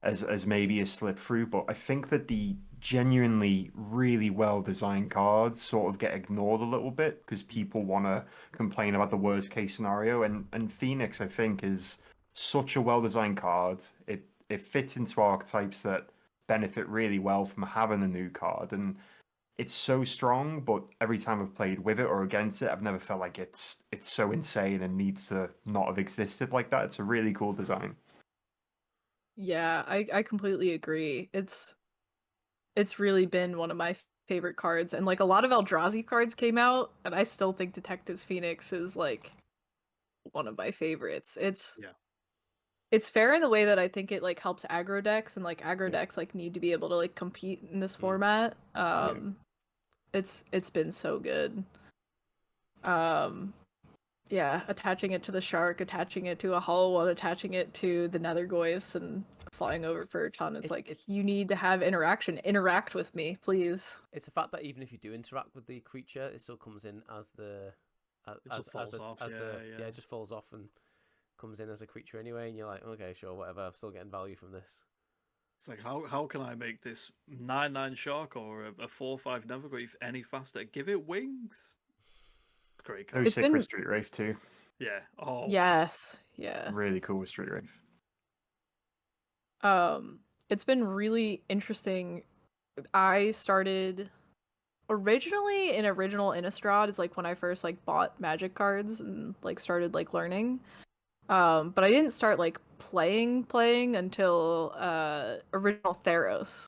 as maybe a slip through, but I think that the genuinely really well designed cards sort of get ignored a little bit because people want to complain about the worst case scenario, and Phoenix, I think, is such a well designed card. It fits into archetypes that benefit really well from having a new card, and it's so strong, but every time I've played with it or against it, I've never felt like it's so insane and needs to not have existed like that. It's a really cool design. Yeah, I completely agree. It's really been one of my favorite cards, and like a lot of Eldrazi cards came out, and I still think Detectives Phoenix is like one of my favorites. It's fair in the way that I think it like helps aggro decks, and like aggro decks like need to be able to like compete in this format. It's been so good. Attaching it to the shark, attaching it to a hollow one, attaching it to the nethergoyfs, and flying over for a ton. It's you need to have interaction. Interact with me, please. It's the fact that even if you do interact with the creature, it still comes in as the it just falls off and comes in as a creature anyway, and you're like, okay, sure, whatever, I'm still getting value from this. It's like, how can I make this 9/9 shark or a 4/5 nethergoyf any faster? Give it wings. Great card. Very sick with Street Wraith too. Yeah. Oh. Yes. Yeah. Really cool with Street Wraith. It's been really interesting. I started originally in Original Innistrad. It's like when I first like bought Magic cards and like started like learning. But I didn't start like playing until Original Theros.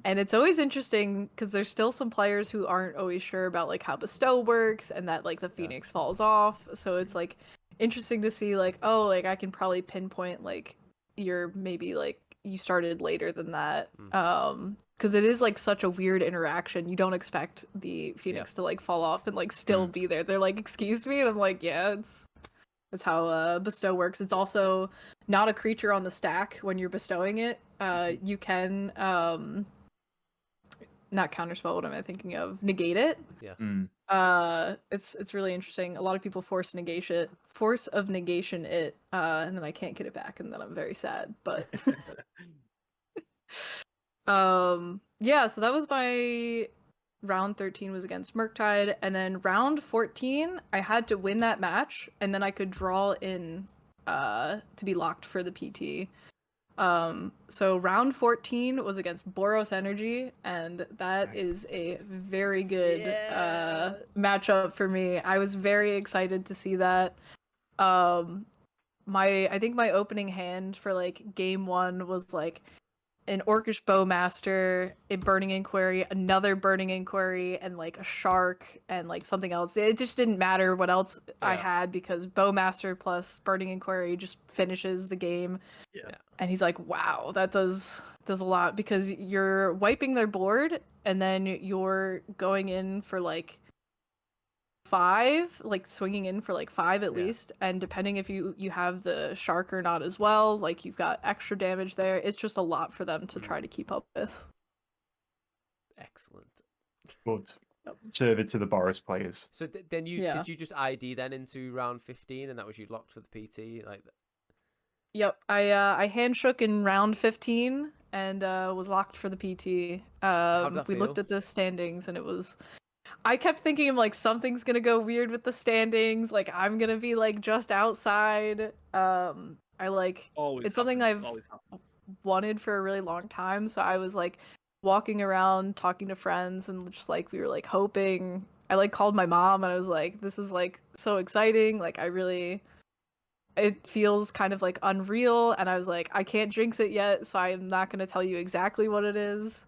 And it's always interesting because there's still some players who aren't always sure about like how Bestow works and that like the Phoenix falls off. So it's like interesting to see like, oh, like I can probably pinpoint like you're maybe like you started later than that. Because it is like such a weird interaction. You don't expect the Phoenix to like fall off and like still be there. They're like, excuse me, and I'm like, yeah, that's how Bestow works. It's also not a creature on the stack when you're bestowing it. You can not counterspell. What am I thinking of? Negate it. Yeah. It's really interesting. A lot of people force of negation it, and then I can't get it back, and then I'm very sad. But yeah. So that was my round 13 was against Murktide, and then round 14 I had to win that match, and then I could draw in to be locked for the PT. So round 14 was against Boros Energy, and that is a very good matchup for me. I was very excited to see that. I think my opening hand for like game 1 was like an Orcish Bowmaster, a Burning Inquiry, another Burning Inquiry, and like a Shark and like something else. It just didn't matter what else I Yeah. had because Bowmaster plus Burning Inquiry just finishes the game. Yeah. And he's like, "Wow, that does a lot because you're wiping their board and then you're going in for like 5, like swinging in for like 5 at Yeah. least, and depending if you have the shark or not as well, like you've got extra damage there. It's just a lot for them to try to keep up with. Excellent. Good. Yep. Serve it to the Boris players. So then Yeah. did you just ID then into round 15 and that was you locked for the PT? Like, Yep, I hand shook in round 15 and was locked for the PT. How'd that We looked feel? at the standings and I kept thinking like something's gonna go weird with the standings, like I'm gonna be like just outside. I like Always it's something happens, I've always happens. wanted for a really long time, so I was like walking around talking to friends and just like we were like hoping. I like called my mom and I was like, this is like so exciting, like it feels kind of like unreal, and I was like, I can't jinx it yet, so I'm not gonna tell you exactly what it is.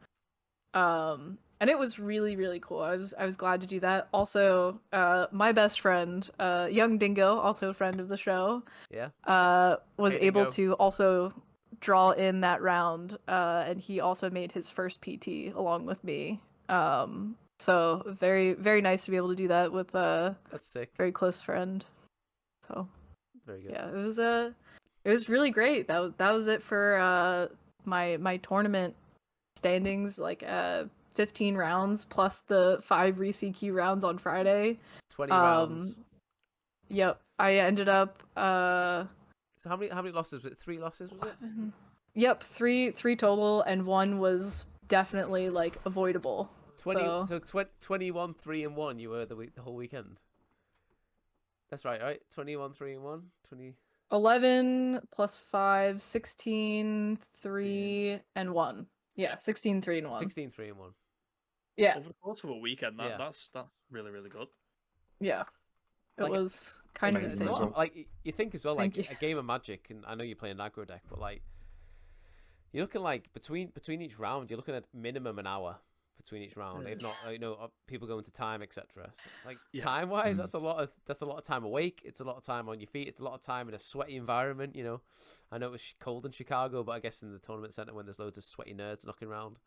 And it was really, really cool. I was glad to do that. Also, my best friend, young Dingo, also a friend of the show, yeah. was Hey, able Dingo. to also draw in that round, and he also made his first PT along with me. So very, very nice to be able to do that with a That's sick. very close friend. So Very good. yeah, it was really great. That was it for my tournament standings, like 15 rounds plus the 5 re-CQ rounds on Friday. 20 rounds. Yep, I ended up So how many losses was it? 3 losses was it? yep, three total, and one was definitely like avoidable. 20 so 21 3 and 1 you were the whole weekend. That's right? 21 3 and 1, 20 11 plus 5, 16, 3 and 1. Yeah, 16, 3 and 1. 16 3 and 1. Yeah, Over the course of a weekend, Yeah. that's really, really good. yeah. It Like, was kind of It's a insane. lot. Like you think as well, like Thank you. a game of Magic, and I know you're playing an aggro deck, but like you're looking like between each round, you're looking at minimum an hour between each round, if not, people going to time, etc. So, like Yeah. time wise, that's a lot of time awake. It's a lot of time on your feet. It's a lot of time in a sweaty environment. I know it was cold in Chicago, but I guess in the tournament center when there's loads of sweaty nerds knocking around,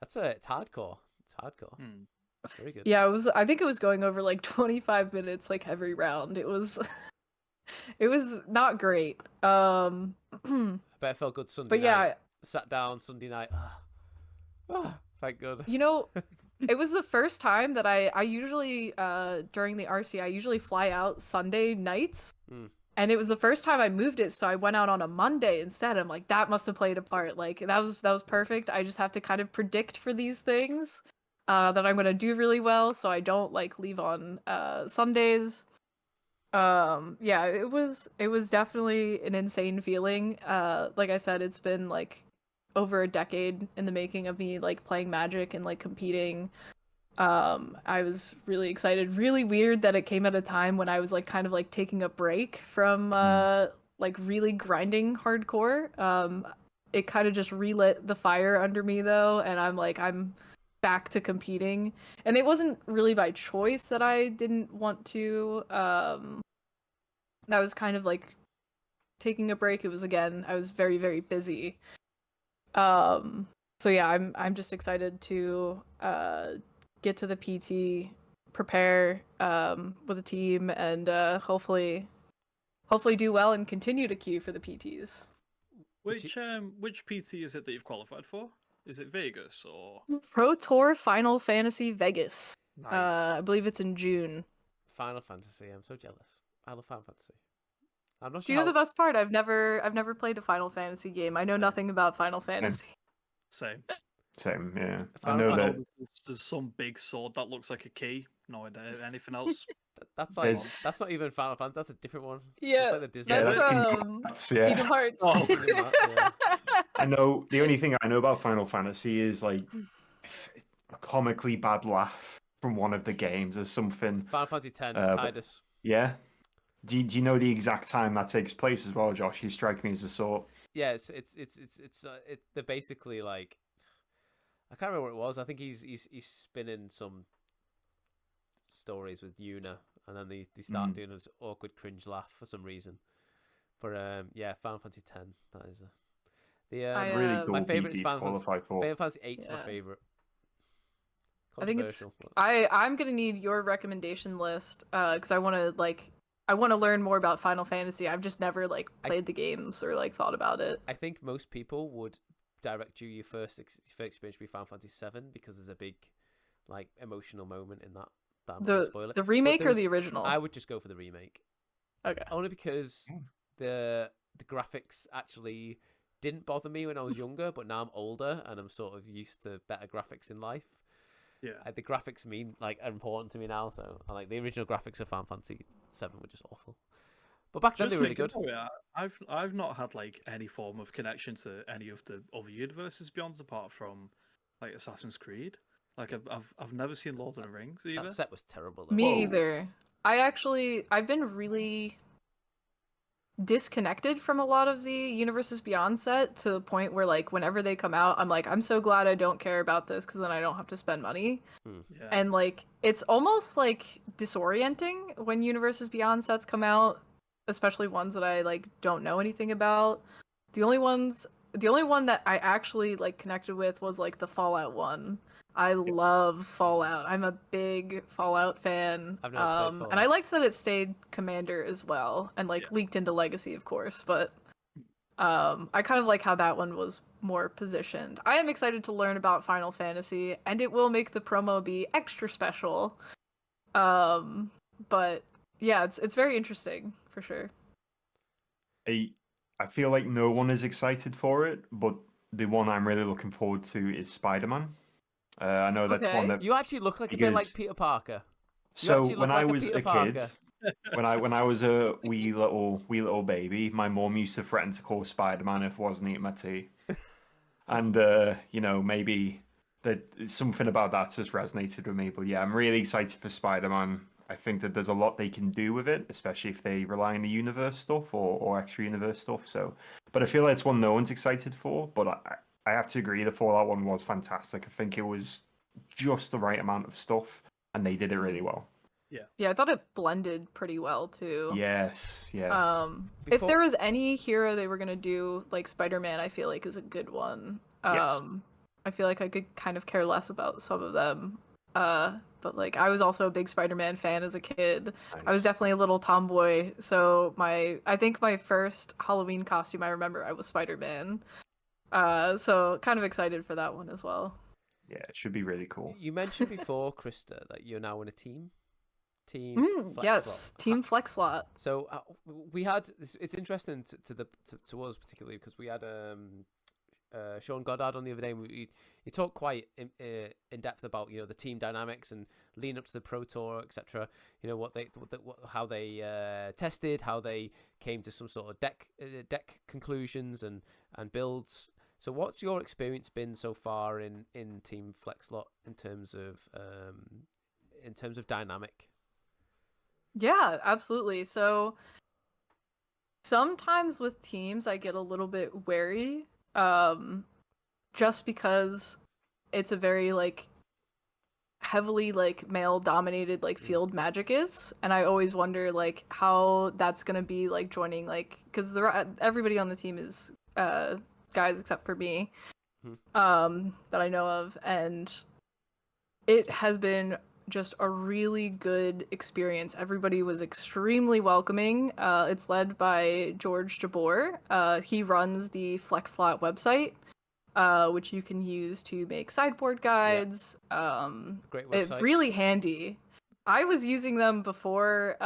it's hardcore. It's hardcore. Very good. Yeah, I think it was going over like 25 minutes like every round. It was it was not great. I bet it felt good Sunday But night. yeah, Sat down Sunday night. Thank God. it was the first time that I usually during the RC I usually fly out Sunday nights. And it was the first time I moved it, so I went out on a Monday instead. I'm like, that must have played a part. Like that was perfect. I just have to kind of predict for these things that I'm gonna do really well, so I don't like leave on Sundays. Yeah, it was definitely an insane feeling. Like I said, it's been like over a decade in the making of me like playing Magic and like competing. I was really excited. Really weird that it came at a time when I was like kind of like taking a break from like really grinding hardcore. It kind of just relit the fire under me though, and I'm back to competing. And it wasn't really by choice that I didn't want to. That was kind of like taking a break. It was again, I was very, very busy. So yeah, I'm just excited to get to the PT, prepare with a team, and hopefully do well and continue to queue for the PTs. Which PT is it that you've qualified for? Is it Vegas or Pro Tour Final Fantasy Vegas? nice? I believe it's in June. Final Fantasy. I'm so jealous. I love Final Fantasy. I'm not Do sure. you know the best part? I've never played a Final Fantasy game. I know nothing about Final Fantasy. Same. Same, yeah. I Final know Fantasy- that There's some big sword that looks like a key. No idea. Anything else? That's like There's- that's not even Final Fantasy. That's a different one. Yeah, It's like the Disney. yeah, that's that's one. Kingdom Hearts, yeah. Kingdom Hearts. Oh. Kingdom Hearts, yeah. I know the only thing I know about Final Fantasy is like a comically bad laugh from one of the games or something. Final Fantasy X. But- Tidus. Yeah. Do you know the exact time that takes place as well, Josh? You strike me as a sort. yeah, they're basically like, I can't remember what it was. I think he's spinning some stories with Yuna, and then they start doing this awkward cringe laugh for some reason. But yeah, Final Fantasy X. That is really cool. my favorite is BTs Final qualify for. Fantasy 8 is my favorite. I think it's. Controversial. I'm gonna need your recommendation list because I want to learn more about Final Fantasy. I've just never like played the games or like thought about it. I think most people would direct your first experience to be Final Fantasy 7 because there's a big like emotional moment in that. The remake or the original? I would just go for the remake. Okay. Only because the graphics actually didn't bother me when I was younger, but now I'm older and I'm sort of used to better graphics in life. Yeah. The graphics are important to me now, so I like the original graphics of Final Fantasy 7 were just awful. But back then they were really good. I've not had like any form of connection to any of the other universes beyond apart from like Assassin's Creed. Like I've never seen Lord of the Rings either. That set was terrible though. Me either. I've been really disconnected from a lot of the Universes Beyond set to the point where like whenever they come out I'm like, I'm so glad I don't care about this because then I don't have to spend money. Yeah. And like it's almost like disorienting when Universes Beyond sets come out, especially ones that I like don't know anything about. The only one that I actually like connected with was like the Fallout one. I love Fallout. I'm a big Fallout fan. I've never played Fallout. And I liked that it stayed Commander as well, and like leaked into Legacy, of course. But I kind of like how that one was more positioned. I am excited to learn about Final Fantasy, and it will make the promo be extra special. But yeah, it's very interesting for sure. I feel like no one is excited for it, but the one I'm really looking forward to is Spider-Man. I know that's one that you actually look like a bit like Peter Parker. So when I was a kid, when I was a wee little baby, my mum used to threaten to call Spider-Man if I wasn't eating my tea, and you know, maybe that something about that just resonated with me. But yeah, I'm really excited for Spider-Man. I think that there's a lot they can do with it, especially if they rely on the universe stuff or extra universe stuff. So, but I feel like it's one no one's excited for. But I have to agree, the Fallout one was fantastic. I think it was just the right amount of stuff, and they did it really well. Yeah, I thought it blended pretty well too. Yes, yeah. If there was any hero they were gonna do like Spider-Man, I feel like is a good one. Yes. I feel like I could kind of care less about some of them. But like I was also a big Spider-Man fan as a kid. Nice. I was definitely a little tomboy, so I think my first Halloween costume I remember I was Spider-Man. So kind of excited for that one as well. Yeah, it should be really cool. You mentioned before, Krista, that you're now in a team. Yes, Team Flexlot. So we had. It's interesting to us particularly because we had Sean Goddard on the other day. He talked quite in depth about the team dynamics and leading up to the Pro Tour, etc. You know how they tested, how they came to some sort of deck conclusions and builds. So what's your experience been so far in Team Flexlot in terms of dynamic? Yeah, absolutely. So sometimes with teams I get a little bit wary, just because it's a very like heavily like male dominated like field magic is, and I always wonder like how that's gonna be like joining like because everybody on the team is guys except for me, that I know of, and it has been just a really good experience. Everybody was extremely welcoming. It's led by George Jabor. He runs the Flexlot website, which you can use to make sideboard guides. Great website. It's really handy. I was using them before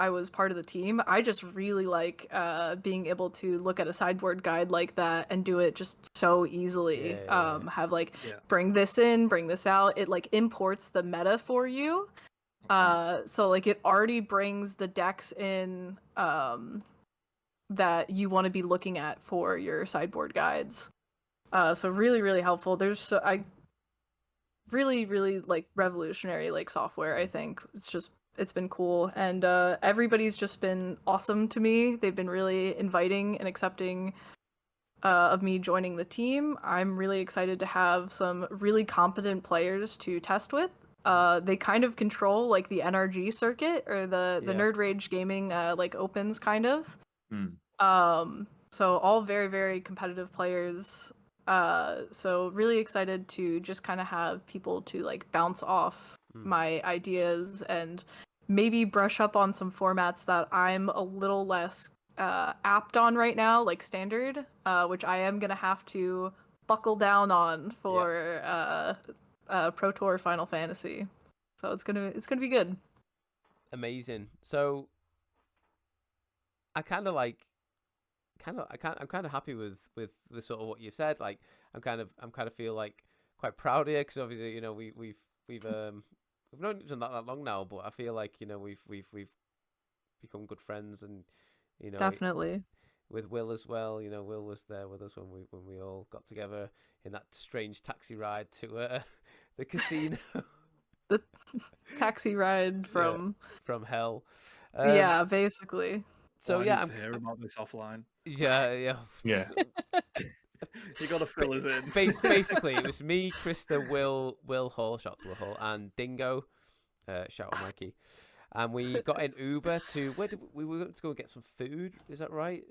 I was part of the team. I just really like being able to look at a sideboard guide like that and do it just so easily. Have bring this in, bring this out. It like imports the meta for you. So like it already brings the decks in that you want to be looking at for your sideboard guides. So really, really helpful. Really, really like revolutionary like software. I think it's it's been cool, and everybody's just been awesome to me. They've been really inviting and accepting of me joining the team. I'm really excited to have some really competent players to test with. They kind of control like the NRG circuit or the Nerd Rage Gaming like opens kind of. So all very, very competitive players. So really excited to just kind of have people to like bounce off my ideas and maybe brush up on some formats that I'm a little less apt on right now, like Standard, which I am gonna have to buckle down on for Pro Tour Final Fantasy. So it's gonna be good. Amazing. So I'm kind of happy with sort of what you said. Like I'm kind of feel like quite proud of you because obviously we've known each other not that long now, but I feel like we've become good friends, and Definitely with Will as well. Will was there with us when we all got together in that strange taxi ride to the casino. The taxi ride from hell. Yeah, basically. So I need to hear about this offline. Yeah. You gotta fill us in. Basically, it was me, Krista, Will Hall, shout out to Will Hall, and Dingo, shout out Mikey. And we got an Uber to we were going to go get some food. Is that right?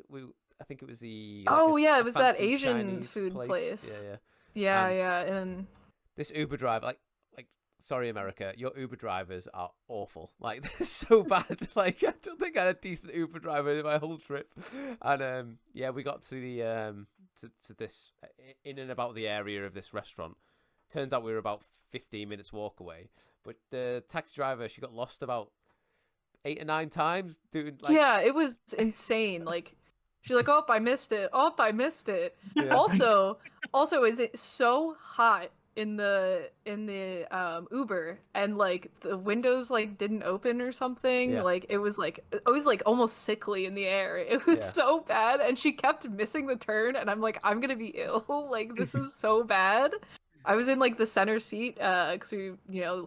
I think it was the it was that fancy Asian Chinese food place. Yeah. Yeah, and this Uber driver, like, sorry, America, your Uber drivers are awful. Like, they're so bad. Like, I don't think I had a decent Uber driver in my whole trip. And we got to the to this in and about the area of this restaurant. Turns out we were about 15 minutes walk away. But the taxi driver, she got lost about 8 or 9 times doing like... Yeah, it was insane. Like, she's like, "Oh, I missed it. Oh, I missed it." Yeah. Also, is it so hot in the Uber, and like the windows like didn't open or something? Yeah. Like it was like almost sickly in the air. It was so bad, and she kept missing the turn, and I'm like, I'm gonna be ill. Like, this is so bad. I was in like the center seat because we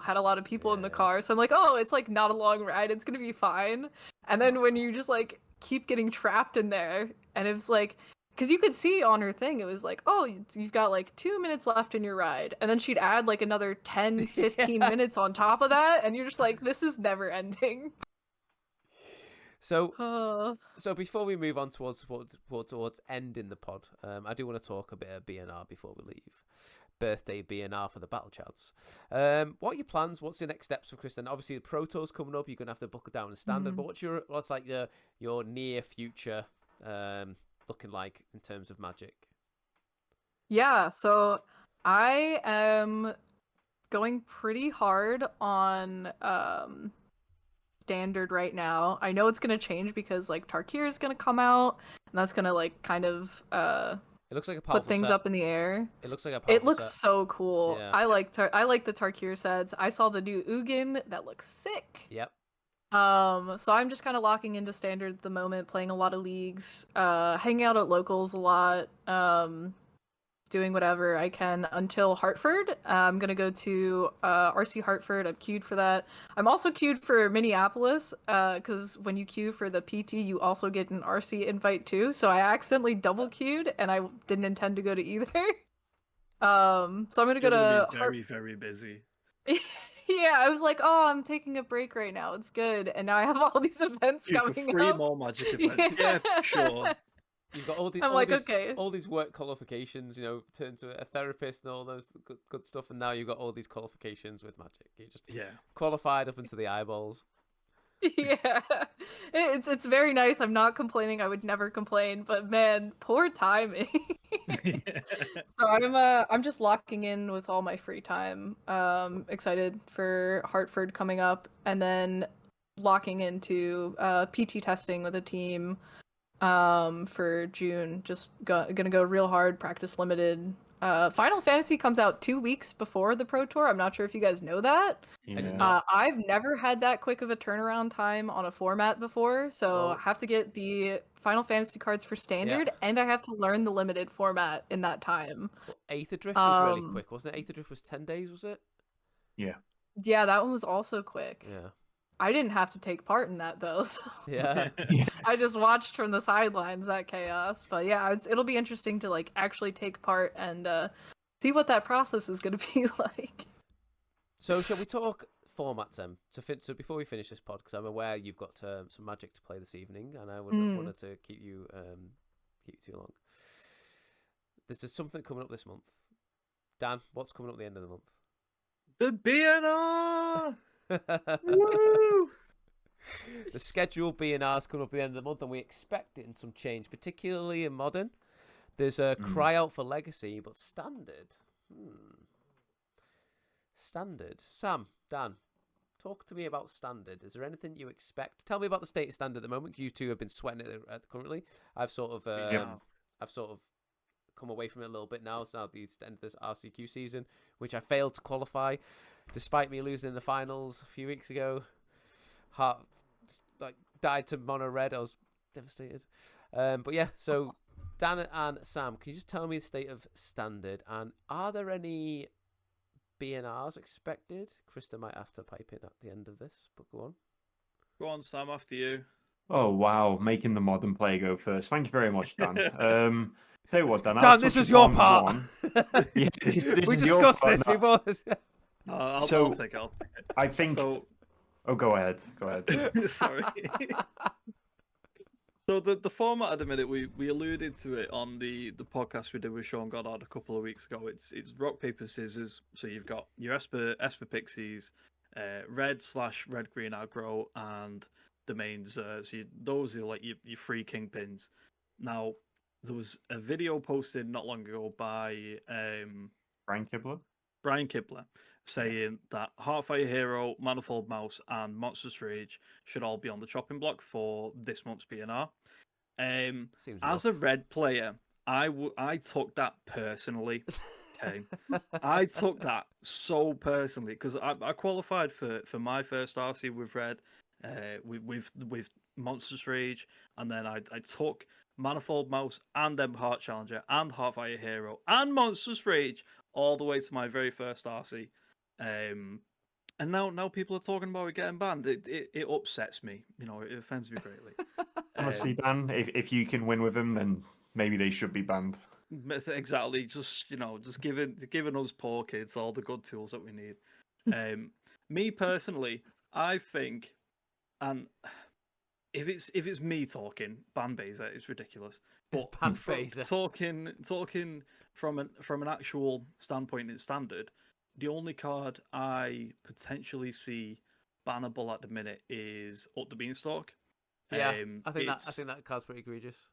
had a lot of people in the car, so I'm like, oh, it's like not a long ride, it's gonna be fine. And then when you just like keep getting trapped in there, and it was like, because you could see on her thing, it was like, oh, you've got like 2 minutes left in your ride, and then she'd add like another 10-15 minutes on top of that, and you're just like, this is never ending. So before we move on towards ending the pod, I do want to talk a bit of BNR before we leave. Birthday BNR for the Battle Chads. What are your plans? What's your next steps for Kristen? Obviously, the Pro Tour's coming up. You're gonna have to buckle down in Standard. But what's like your near future looking like in terms of Magic? Yeah, so I am going pretty hard on Standard right now. I know it's gonna change because like Tarkir is gonna come out, and that's gonna like kind of it looks like a powerful put things set. up in the air. It looks like a powerful It looks set. so cool. Yeah. I like the Tarkir sets. I saw the new Ugin that looks sick. Yep. So I'm just kind of locking into Standard at the moment, playing a lot of leagues, hanging out at locals a lot, doing whatever I can until Hartford. I'm gonna go to RC Hartford. I'm queued for that. I'm also queued for Minneapolis, because when you queue for the PT, you also get an RC invite too. So I accidentally double queued, and I didn't intend to go to either. So I'm gonna go to very, very busy. Yeah, I was like, oh, I'm taking a break right now. It's good, and now I have all these events coming for 3 up. more Magic events. Yeah, sure. You've got all these. All these work qualifications. Turn to a therapist and all those good stuff, and now you've got all these qualifications with Magic. You're just qualified up into the eyeballs. Yeah, it's very nice. I'm not complaining. I would never complain, but man, poor timing. So I'm just locking in with all my free time. Excited for Hartford coming up, and then locking into PT testing with a team for June. Just gonna go real hard, practice limited. Final Fantasy comes out 2 weeks before the Pro Tour. I'm not sure if you guys know that. Yeah. I've never had that quick of a turnaround time on a format before, so I have to get the Final Fantasy cards for Standard, and I have to learn the limited format in that time. Well, Aether Drift was really quick, wasn't it? Aether Drift was 10 days, was it? Yeah. Yeah, that one was also quick. Yeah. I didn't have to take part in that though, so Yeah. I just watched from the sidelines that chaos. But yeah, it'll be interesting to like actually take part and see what that process is going to be like. So shall we talk formats then? So before we finish this pod, because I'm aware you've got some Magic to play this evening, and I wouldn't wanted to keep you too long. There's something coming up this month. Dan, what's coming up at the end of the month? The BNR. Woo! The scheduled BNRs coming up at the end of the month, and we expect it in some change, particularly in Modern. There's a cry out for Legacy, but Standard. Standard. Sam, Dan, talk to me about Standard. Is there anything you expect? Tell me about the state of Standard at the moment. You two have been sweating it currently. I've sort of come away from it a little bit now. It's now the end of this RCQ season, which I failed to qualify, despite me losing in the finals a few weeks ago. Heart died to mono red. I was devastated. But yeah, so Dan and Sam, can you just tell me the state of Standard, and are there any BNRs expected? Krista might have to pipe in at the end of this, but go on. Go on, Sam, after you. Oh wow, making the modern player go first. Thank you very much, Dan. Tell you what, Dan. Dan, this is your part. Yeah, this we is your discussed part this now. before. I'll take it. I think. So, oh, go ahead. Go ahead. sorry. So the format at the minute, we alluded to it on the podcast we did with Sean Goddard a couple of weeks ago. It's rock paper scissors. So you've got your Esper Pixies, red/red green aggro, and domains. So those are like your free kingpins. Now there was a video posted not long ago by Brian Kibler saying that Heartfire Hero, Manifold Mouse, and Monstrous Rage should all be on the chopping block for this month's BNR. As a red player, I took that personally. Okay, I took that so personally because I qualified for my first RC with red, with Monstrous Rage, and then I took Manifold Mouse and then Heart Challenger and Heartfire Hero and Monstrous Rage all the way to my very first RC. And now people are talking about it getting banned. It upsets me. It offends me greatly. Honestly, Dan, if you can win with them, then maybe they should be banned. Exactly. Just giving us poor kids all the good tools that we need. Me personally, I think, and if it's me talking, ban Beza, it's ridiculous. But talking from an actual standpoint in Standard, the only card I potentially see bannable at the minute is Up the Beanstalk. Yeah, I think that card's pretty egregious.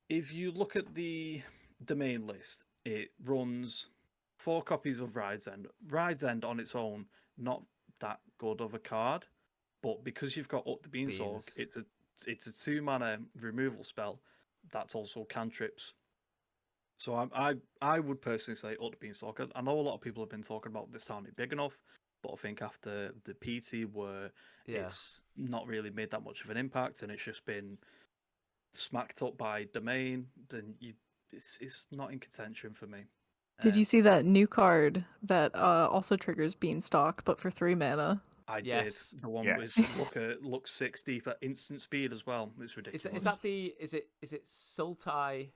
If you look at the domain list, it runs 4 copies of Ride's End. Ride's End on its own, not that good of a card, but because you've got Up the Beanstalk, it's a 2-mana removal spell that's also cantrips. So I would personally say Up the Beanstalk. I know a lot of people have been talking about this sounding big enough, but I think after the PT where it's not really made that much of an impact and it's just been smacked up by domain, then it's not in contention for me. Did you see that new card that also triggers Beanstalk, but for 3 mana? I did. The one with look 6 deep at instant speed as well. It's ridiculous. Is that is it Sultai?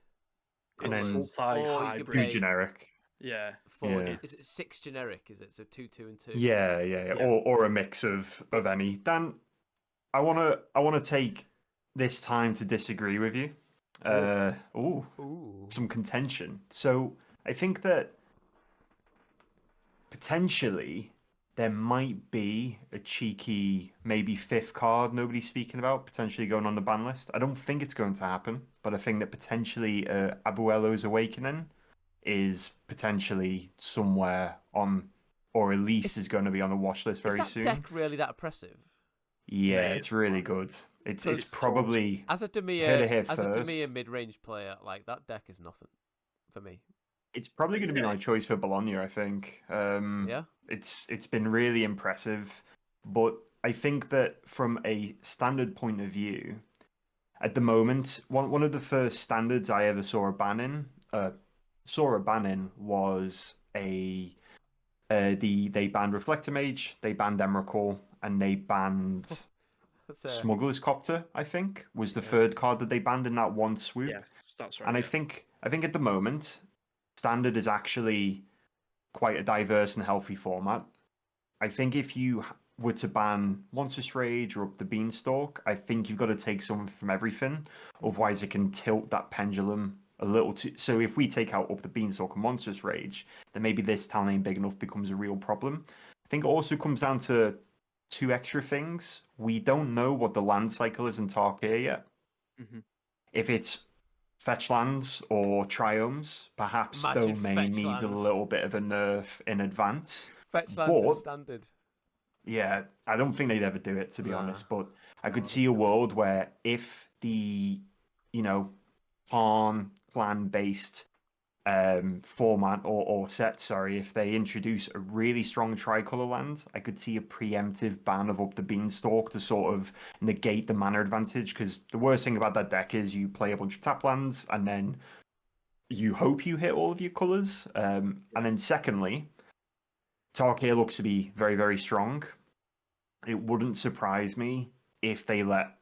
And then Sultai hybrid. 2 generic. Yeah. Is it 6 generic? Is it so 2, 2, and 2? Yeah. Or a mix of any. Dan, I wanna take this time to disagree with you. Some contention. So I think that potentially there might be a cheeky, maybe 5th card nobody's speaking about, potentially going on the ban list. I don't think it's going to happen, but I think that potentially Abuelo's Awakening is potentially somewhere on, or at least is going to be on the watch list very soon. Is that deck really that oppressive? Yeah, it's really good. It's probably as a Demir mid-range player, like that deck is nothing for me. It's probably going to be my choice for Bologna, I think. It's been really impressive, but I think that from a Standard point of view, at the moment, one of the first Standards I ever saw a ban in was they banned Reflector Mage, they banned Emrakul, and they banned That's Smuggler's Copter, I think, was the Yeah. third card that they banned in that one swoop. Yes, that's right. And I yeah. think at the moment, Standard is actually quite a diverse and healthy format. I think if you were to ban Monstrous Rage or Up the Beanstalk, I think you've got to take something from everything. Otherwise, it can tilt that pendulum a little too. So if we take out Up the Beanstalk and Monstrous Rage, then maybe this town ain't big enough becomes a real problem. I think it also comes down to two extra things. We don't know what the land cycle is in Tarkir yet. Mhm. If it's fetch lands or triomes, perhaps Imagine Domain fetch needs a lands. little bit of a nerf in advance. Fetch lands in But Standard. yeah, I don't think they'd ever do it, to be Nah. honest. But I could No, see a world where if the, clan based format or set, sorry, if they introduce a really strong tricolor land, I could see a preemptive ban of Up the Beanstalk to sort of negate the mana advantage. Because the worst thing about that deck is you play a bunch of tap lands and then you hope you hit all of your colors. And then secondly, Tarkir looks to be very, very strong. It wouldn't surprise me if they let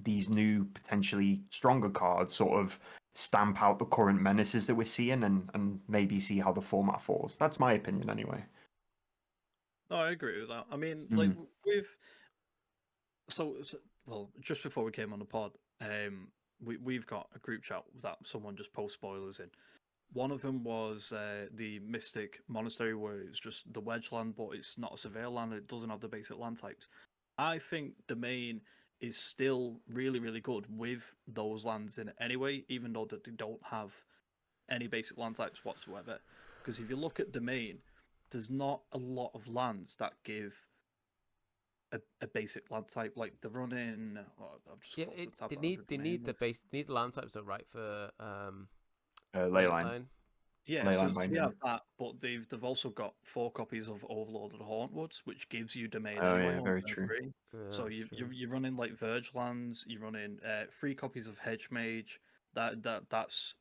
these new potentially stronger cards sort of stamp out the current menaces that we're seeing and maybe see how the format falls. That's my opinion anyway. No, I agree with that. I mean, Mm. like with well, just before we came on the pod, we've got a group chat that someone just post spoilers in. One of them was the Mystic Monastery, where it's just the wedge land, but it's not a surveil land. It doesn't have the basic land types. I think Domain is still really, really good with those lands in it anyway, even though that they don't have any basic land types whatsoever. Because if you look at Domain, there's not a lot of lands that give a basic land type. Like they're running. Oh, I've just Yeah, closed the tab they out of need the they Domain need the list. base need the land types that are right for Leyline. Yeah, Leyline so we binding. have that, but they've also got 4 copies of Overlord of the Hauntwoods, which gives you Domain Oh, anyway yeah, on very turn true. 3. Yeah, So that's true. you're running like Verge lands, you're running 3 copies of Hedge Mage. That's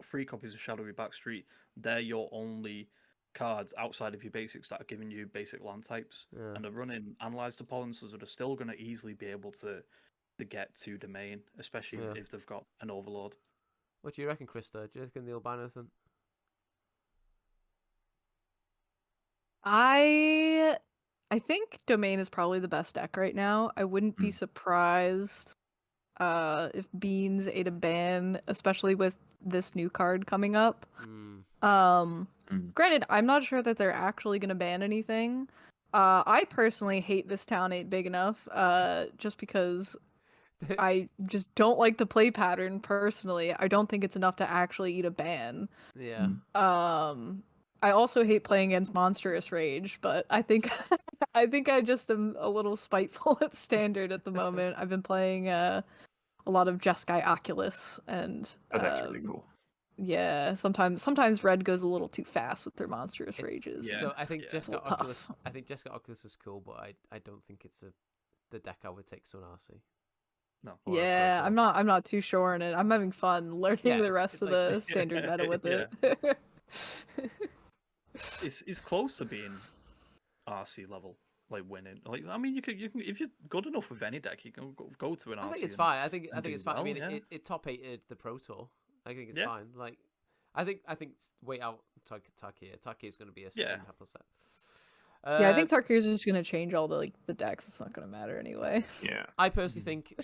3 copies of Shadowy Backstreet. They're your only cards outside of your basics that are giving you basic land types, Yeah. and they're running Analyze the Pollen, so they're still going to easily be able to get to Domain, especially Yeah. if they've got an Overlord. What do you reckon, Krista? Do you reckon they'll ban anything? I think Domain is probably the best deck right now. I wouldn't be Mm. surprised if Beans ate a ban, especially with this new card coming up. Granted, I'm not sure that they're actually gonna ban anything. I personally hate this town ain't big enough, just because I just don't like the play pattern personally. I don't think it's enough to actually eat a ban. Yeah. I also hate playing against Monstrous Rage, but I think I just am a little spiteful at Standard at the moment. I've been playing a lot of Jeskai Oculus, and Oh, that's really cool. yeah, sometimes Red goes a little too fast with their Monstrous Rages. Yeah. So I think yeah. Jessica Well, tough. Oculus. I think Jessica Oculus is cool, but I don't think it's the deck I would take to an RC. No. Or a Pro Yeah, Tour. I'm not too sure in it. I'm having fun learning Yeah, the it's rest of like- the standard meta with Yeah. it. It's close to being RC level, like winning. Like I mean, you can if you're good enough with any deck, you can go to an RC. I think it's fine. I think do it's fine. I well, mean, yeah. it top 8'd the Pro Tour. I think it's Yeah. fine. Like, I think wait out Tarkir. Tarkir is going to be a Yeah. certain couple set. Yeah, I think Tarkir's just gonna change all the decks. It's not gonna matter anyway. Yeah. I personally think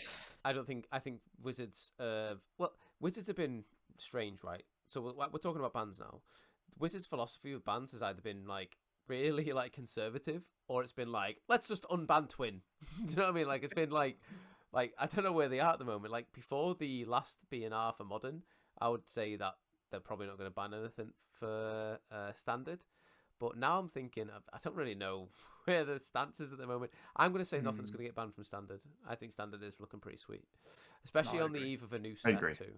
I think Wizards. Well, Wizards have been strange, right? So we're talking about bans now. Wizards' philosophy with bans has either been like really like conservative, or it's been like let's just unban Twin. Do you know what I mean? Like it's been like I don't know where they are at the moment. Like before the last BNR for Modern, I would say that they're probably not going to ban anything for Standard. But now I'm thinking, I don't really know where the stance is at the moment. I'm going to say nothing's going to get banned from Standard. I think Standard is looking pretty sweet, especially No, I on the agree. eve of a new I set agree. too.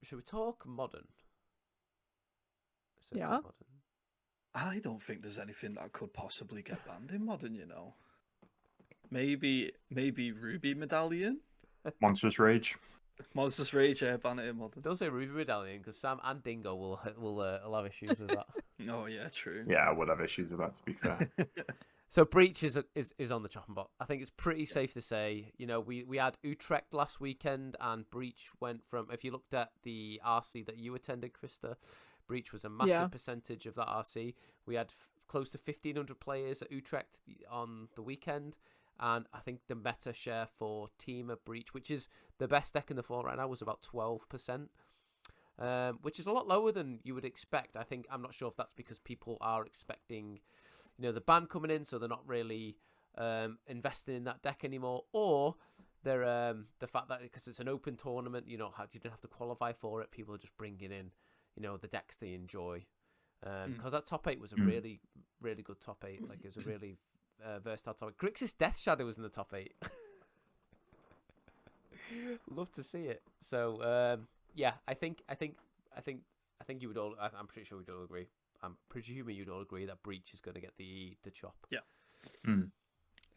Should we talk Modern? Yeah. Modern. I don't think there's anything that could possibly get banned in Modern. Maybe Ruby Medallion. Monstrous Rage. Monsters Rage, ban it in modern. Don't say Ruby Medallion because Sam and Dingo will have issues with that. Oh yeah, true. Yeah, I would have issues with that, to be fair. So Breach is on the chopping block. I think it's pretty safe to say. You know, we had Utrecht last weekend, and Breach went from. If you looked at the RC that you attended, Krista, Breach was a massive percentage of that RC. We had close to 1,500 players at Utrecht on the weekend, and I think the meta share for Team of Breach, which is the best deck in the floor right now, was about 12%. Which is a lot lower than you would expect. I'm not sure if that's because people are expecting, the ban coming in, so they're not really investing in that deck anymore, or they're the fact that because it's an open tournament, you don't have to qualify for it. People are just bringing in, the decks they enjoy. Because that top 8 was a really, really good top 8. Like, it was a really versatile top 8. Grixis Death Shadow was in the top 8. Love to see it. So yeah, I think you would all. I'm pretty sure we'd all agree. I'm presuming you'd all agree that Breach is going to get the chop. Yeah.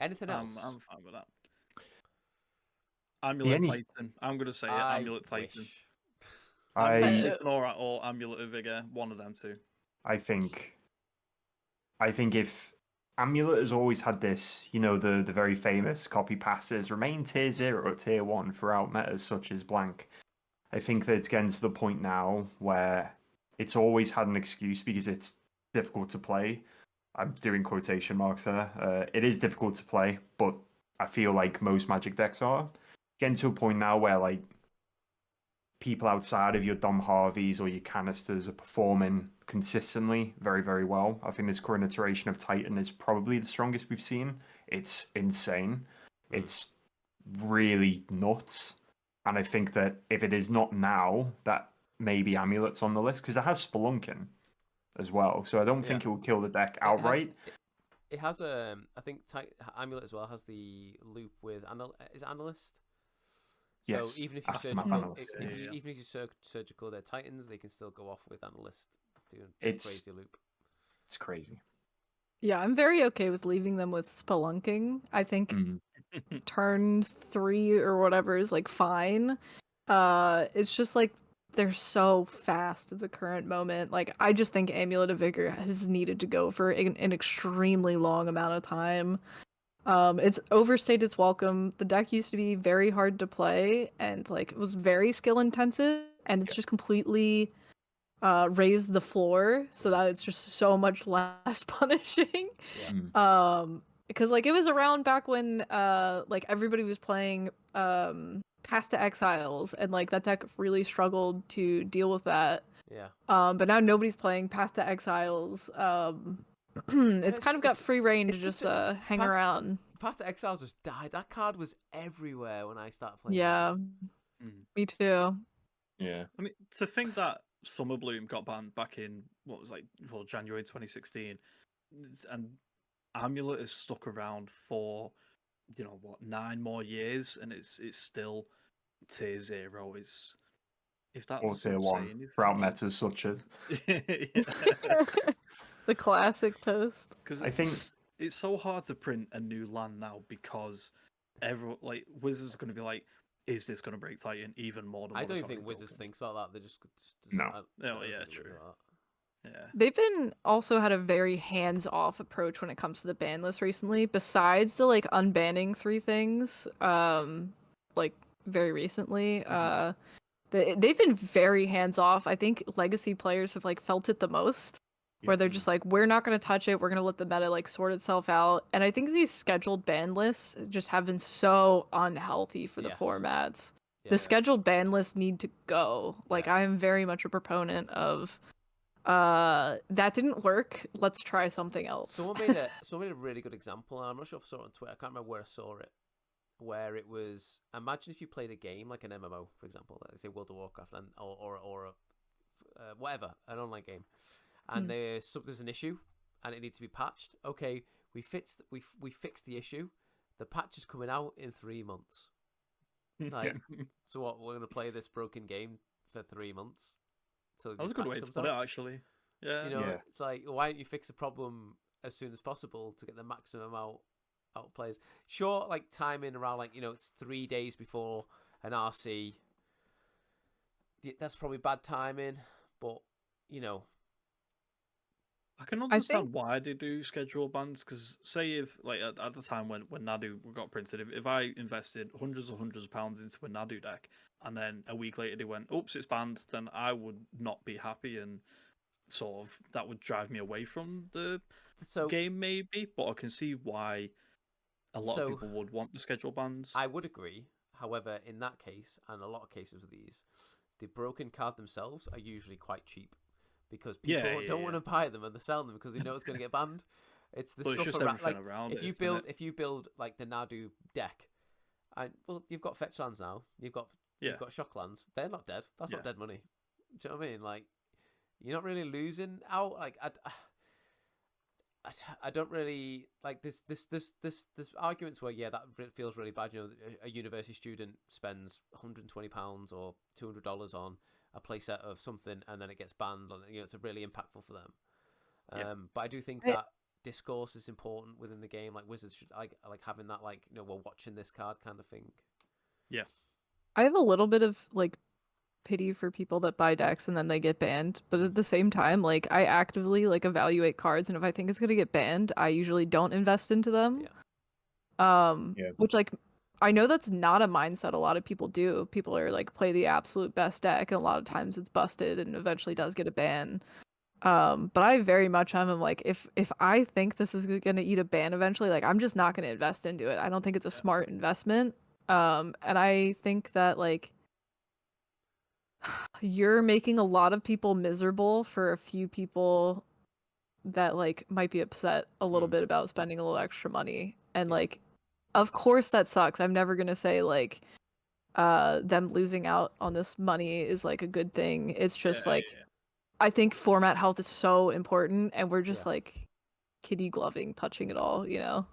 Anything else? I'm fine with that. Amulet Titan. I'm going to say it. Amulet Titan. Amulet Titan or Amulet of Vigor. One of them two. I think if Amulet has always had this, the very famous copy passes remain tier 0 or tier 1 throughout metas such as blank. I think that it's getting to the point now where it's always had an excuse because it's difficult to play. I'm doing quotation marks there. It is difficult to play, but I feel like most Magic decks are getting to a point now where like people outside of your Dom Harveys or your Canisters are performing consistently very, very well. I think this current iteration of Titan is probably the strongest we've seen. It's insane. It's really nuts. And I think that if it is not now, that maybe Amulet's on the list because it has Spelunking as well. So I don't think it will kill the deck outright. It has I think Amulet as well has the loop with is it Analyst? So yes, even if you surgical their Titans, they can still go off with Analyst doing crazy loop. It's crazy. Yeah, I'm very okay with leaving them with Spelunking. I think turn 3 or whatever is like fine. It's just like they're so fast at the current moment. Like I just think Amulet of Vigor has needed to go for an extremely long amount of time. It's overstayed its welcome. The deck used to be very hard to play and like it was very skill intensive, and it's just completely raised the floor so that it's just so much less punishing. Because like it was around back when like everybody was playing Path to Exiles, and like that deck really struggled to deal with that. But now nobody's playing Path to Exiles. It's kind of got free reign to just hang around. Path to Exiles just died. That card was everywhere when I started playing. Yeah, me too. Yeah. I mean, to think that Summer Bloom got banned back in January 2016, and Amulet is stuck around for 9 more years, and it's still tier 0. Is if that's or tier 1 throughout metas such as the classic post. Because I think it's so hard to print a new land now because everyone like Wizards is going to be like, is this going to break Titan even more than I what don't it's even think already Wizards broken? thinks about that. They just No. Oh yeah, true. Yeah. They've been also had a very hands-off approach when it comes to the ban list recently. Besides the like unbanning 3 things, like very recently, they've been very hands-off. I think Legacy players have like felt it the most, where they're just like, we're not going to touch it. We're going to let the meta like sort itself out. And I think these scheduled ban lists just have been so unhealthy for the formats. The scheduled ban lists need to go. Like I am very much a proponent of that didn't work. Let's try something else. Someone made a really good example, and I'm not sure if I saw it on Twitter. I can't remember where I saw it. Where it was, imagine if you played a game like an MMO, for example, let's say World of Warcraft, or whatever, an online game, and there's an issue, and it needs to be patched. Okay, we fixed the issue. The patch is coming out in 3 months. Like, so what? We're gonna play this broken game for 3 months. So that was a good way to put it, actually. Yeah. It's like, why don't you fix the problem as soon as possible to get the maximum out of players? Sure, like timing around, like it's 3 days before an RC, that's probably bad timing, but you know, I can I think understand why they do schedule bans, because say if like at the time when Nadu got printed, if I invested hundreds of pounds into a Nadu deck and then a week later they went, oops, it's banned, then I would not be happy, and sort of that would drive me away from the so game maybe. But I can see why a lot of so people would want the schedule bans. I would agree. However, in that case, and a lot of cases of these, the broken card themselves are usually quite cheap because people don't want to buy them and they're selling them because they know it's going to get banned. It's the But it's stuff just everything around if it, you isn't build it? if you build like the Nadu deck, and well, you've got fetch lands now. You've got shock lands. They're not dead. That's not dead money. Do you know what I mean? Like, you're not really losing out. Like, I don't really like this arguments where that feels really bad. You know, a university student spends £120 or $200 on a playset of something and then it gets banned. On, you know, it's really impactful for them. But I do think that discourse is important within the game. Like Wizards should like having that, like, you know, we're watching this card kind of thing. Yeah, I have a little bit of like pity for people that buy decks and then they get banned, but at the same time, like, I actively like evaluate cards, and if I think it's gonna get banned, I usually don't invest into them. Which, like, I know that's not a mindset a lot of people do. People are like, play the absolute best deck, and a lot of times it's busted and eventually does get a ban. But I very much am like, if I think this is gonna eat a ban eventually, like, I'm just not gonna invest into it. I don't think it's a smart investment. And I think that, like, you're making a lot of people miserable for a few people that, like, might be upset a little bit about spending a little extra money. And like, of course that sucks. I'm never gonna say like them losing out on this money is like a good thing. It's just I think format health is so important, and we're just like kitty gloving, touching it all, you know?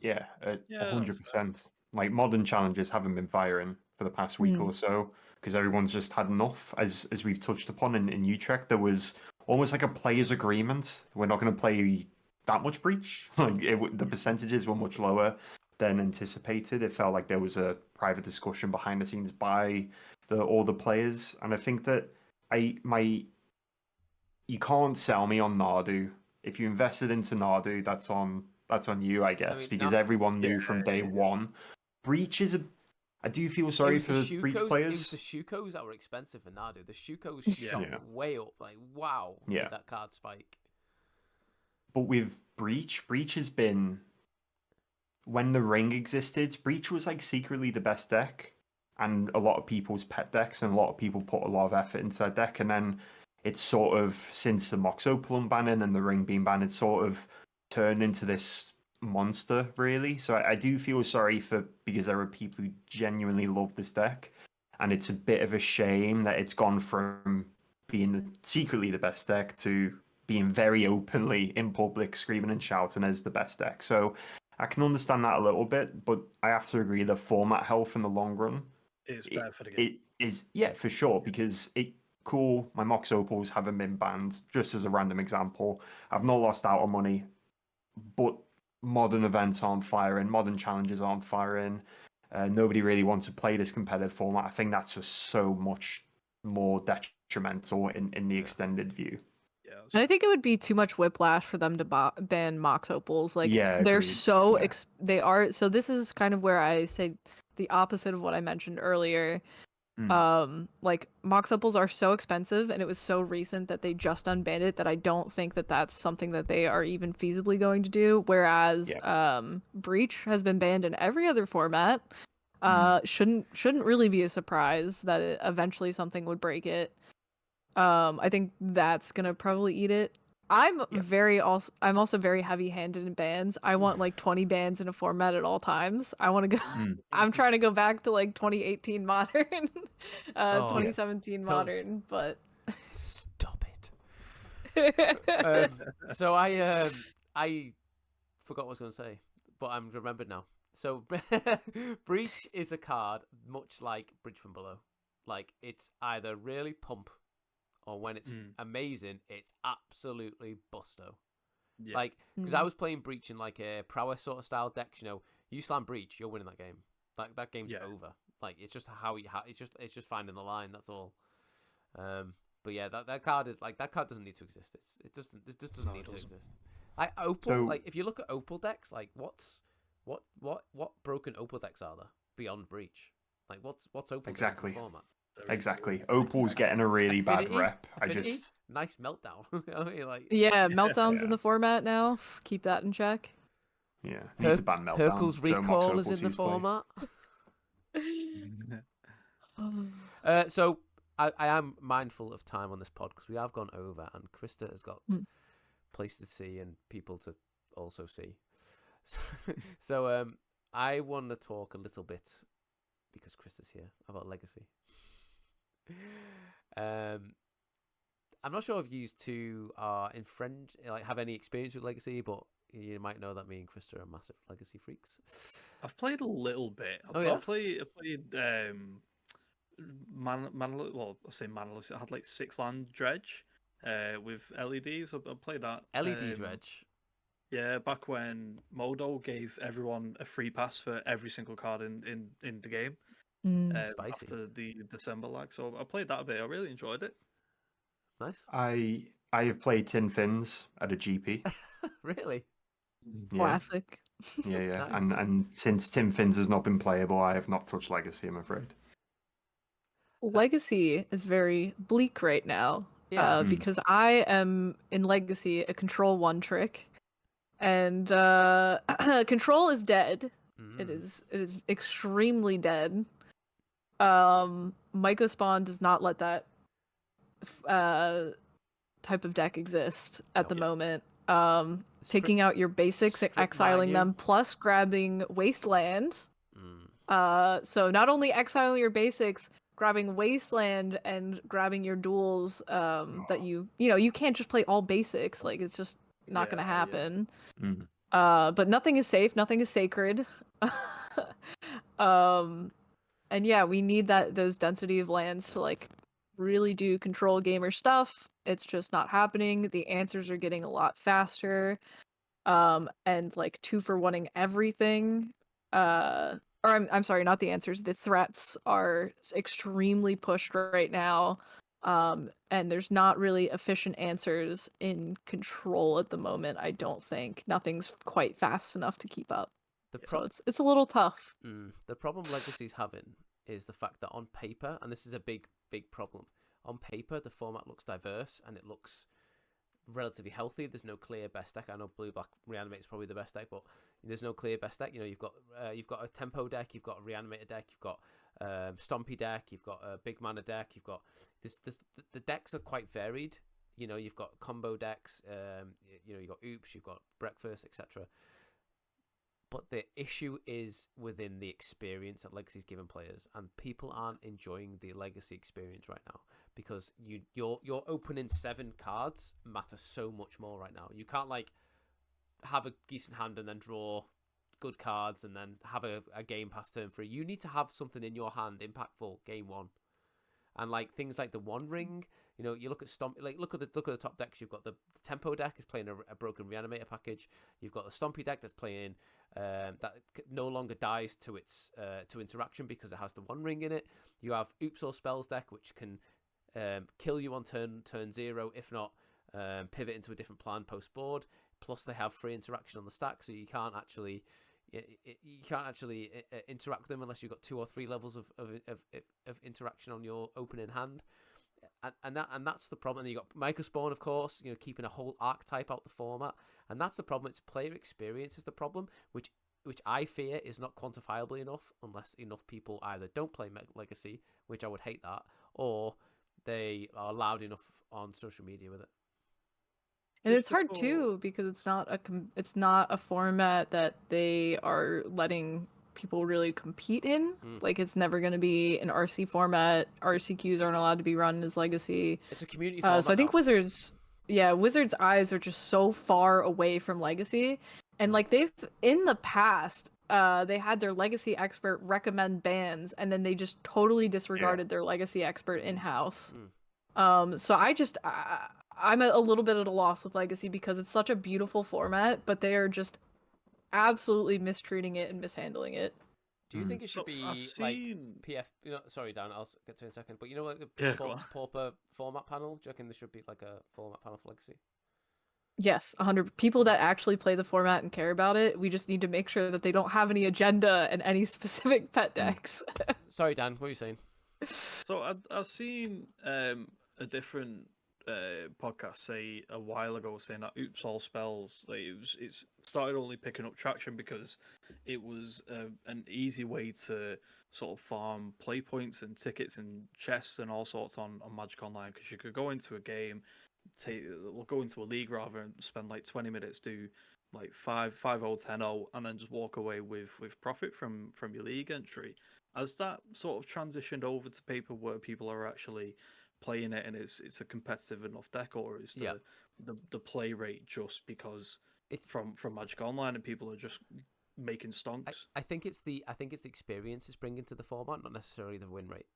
Yeah, that's 100%. Like, modern challenges haven't been firing for the past week or so because everyone's just had enough. As we've touched upon in Utrecht, there was almost like a players' agreement. We're not going to play that much Breach. Like, the percentages were much lower than anticipated. It felt like there was a private discussion behind the scenes by all the players, and I think that you can't sell me on Nardu. If you invested into Nardu, that's on you, I guess, mean, because everyone knew from day one. Breach is I do feel sorry for the Breach players. It was the Shukos that were expensive for Nadu. The Shukos shot way up. Like, wow, with that card spike. But with Breach has been, when the Ring existed, Breach was like secretly the best deck, and a lot of people's pet decks, and a lot of people put a lot of effort into that deck, and then it's sort of, since the Mox Opalum banning and the Ring being banned, it's sort of turned into this monster, really. So I do feel sorry because there are people who genuinely love this deck, and it's a bit of a shame that it's gone from being secretly the best deck to being very openly in public screaming and shouting as the best deck. So I can understand that a little bit, but I have to agree that format health in the long run it's better for the game. It is, for sure, because cool, my Mox Opals haven't been banned, just as a random example. I've not lost out on money, but modern events aren't firing, modern challenges aren't firing. Nobody really wants to play this competitive format. I think that's just so much more detrimental in the extended view. Yeah, And I think it would be too much whiplash for them to ban Mox Opals. Like, they're agreed. so they are. So this is kind of where I say the opposite of what I mentioned earlier. Like, Mox Opals are so expensive, and it was so recent that they just unbanned it, that I don't think that that's something that they are even feasibly going to do. Whereas Breach has been banned in every other format. Shouldn't really be a surprise that eventually something would break it. I think that's gonna probably eat it. I'm also very heavy-handed in bans. I want like 20 bans in a format at all times. I want to go. I'm trying to go back to like 2018 modern, 2017 modern, but stop it. So I forgot what I was going to say, but I'm remembered now. So Breach is a card much like Bridge from Below. Like, it's either really pump, or when it's amazing, it's absolutely busto. Yeah. Like, because I was playing Breach in like a prowess sort of style deck. You know, you slam Breach, you're winning that game. Like, that game's over. Like, it's just it's just finding the line. That's all. But yeah, that card is like that card doesn't need to exist. It just doesn't No, need it to doesn't. exist. Like Opal, So- like if you look at Opal decks, like what broken Opal decks are there beyond Breach? Like what's Opal doing Exactly. to the format? There is Exactly. no- Opal's getting a really bad Affinity? rep. Affinity? Nice meltdown. I mean, like Yeah, meltdowns Yeah. in the format now. Keep that in check. Yeah, need to ban meltdown. Hercule's so Mox Recall Opal is in the sees play. format. So I am mindful of time on this pod because we have gone over, and Krista has got places to see and people to also see. So I want to talk a little bit because Krista's here about Legacy. I'm not sure if you two are have any experience with Legacy, but you might know that me and Krista are massive Legacy freaks. I've played a little bit. Oh, yeah? I played well, I say manaless. It had like 6-land dredge with LEDs. I played that. LED Dredge. Yeah, back when Modo gave everyone a free pass for every single card in the game. Spicy. After the December lag. So I played that a bit. I really enjoyed it. Nice. I have played Tin Fins at a GP. Really? Yeah, Classic. yeah. Nice. And since Tin Fins has not been playable, I have not touched Legacy, I'm afraid. Legacy is very bleak right now. Yeah. Because I am in Legacy a control one trick, and control is dead. It is extremely dead. Mycospawn does not let that type of deck exist at the Nope. moment. Strip- Taking out your basics, strip exiling mine you. them, plus grabbing Wasteland. Mm. So not only exiling your basics, grabbing Wasteland and grabbing your duels that you can't just play all basics. Like it's just not gonna Yeah. happen. Mm. But nothing is safe, nothing is sacred. And yeah, we need those density of lands to like really do control gamer stuff. It's just not happening. The answers are getting a lot faster. And like 2-for-1ing everything. Or I'm sorry, not the answers. The threats are extremely pushed right now. And there's not really efficient answers in control at the moment, I don't think. Nothing's quite fast enough to keep up. So it's a little tough. The problem Legacy's having is the fact that on paper, and this is a big problem, on paper the format looks diverse and it looks relatively healthy. There's no clear best deck. I know Blue Black Reanimate is probably the best deck, but there's no clear best deck. You've got a tempo deck, you've got a Reanimator deck, you've got Stompy deck, you've got a big mana deck, you've got the decks are quite varied. You've got combo decks, you've got Oops, you've got Breakfast, etc. But the issue is within the experience that Legacy's given players, and people aren't enjoying the Legacy experience right now because your opening 7 cards matter so much more right now. You can't like have a decent hand and then draw good cards and then have a game pass turn 3. You need to have something in your hand impactful game 1. And like things like the One Ring, you look at look at the top decks. You've got the Tempo deck is playing a broken Reanimator package. You've got the Stompy deck that's playing that no longer dies to its to interaction because it has the One Ring in it. You have Oops or Spells deck which can kill you on turn 0, if not pivot into a different plan post board. Plus they have free interaction on the stack, so you can't actually interact with them unless you've got 2 or 3 levels of interaction on your opening hand, and that's the problem. And you got Mycospawn, of course, keeping a whole archetype out the format, and that's the problem. It's player experience is the problem, which I fear is not quantifiable enough unless enough people either don't play Legacy, which I would hate that, or they are loud enough on social media with it. And it's hard too because it's not a format that they are letting people really compete in. Like it's never going to be an RC format. RCQs aren't allowed to be run as Legacy. It's a community format. So I think now. Wizards' eyes are just so far away from Legacy, and like they've in the past, they had their Legacy expert recommend bans, and then they just totally disregarded their Legacy expert in house. So I'm a little bit at a loss with Legacy because it's such a beautiful format, but they are just absolutely mistreating it and mishandling it. Do you think it should So I've be like seen. PF? Sorry, Dan, I'll get to it in a second. But like the Yeah, go on. Pauper format panel. Do you reckon there should be like a format panel for Legacy? Yes, 100 people that actually play the format and care about it. We just need to make sure that they don't have any agenda and any specific pet decks. Sorry, Dan, what were you saying? So I've seen a different podcast say a while ago saying that Oops All Spells it's started only picking up traction because it was an easy way to sort of farm play points and tickets and chests and all sorts on Magic Online, because you could go into a game, go into a league rather, and spend like 20 minutes, do like 5-0, 10-0, and then just walk away with profit from your league entry. Has that sort of transitioned over to paper where people are actually playing it and it's a competitive enough deck, or is the play rate just because it's from Magic Online and people are just making stonks? I think it's the experience it's bringing to the format, not necessarily the win rate.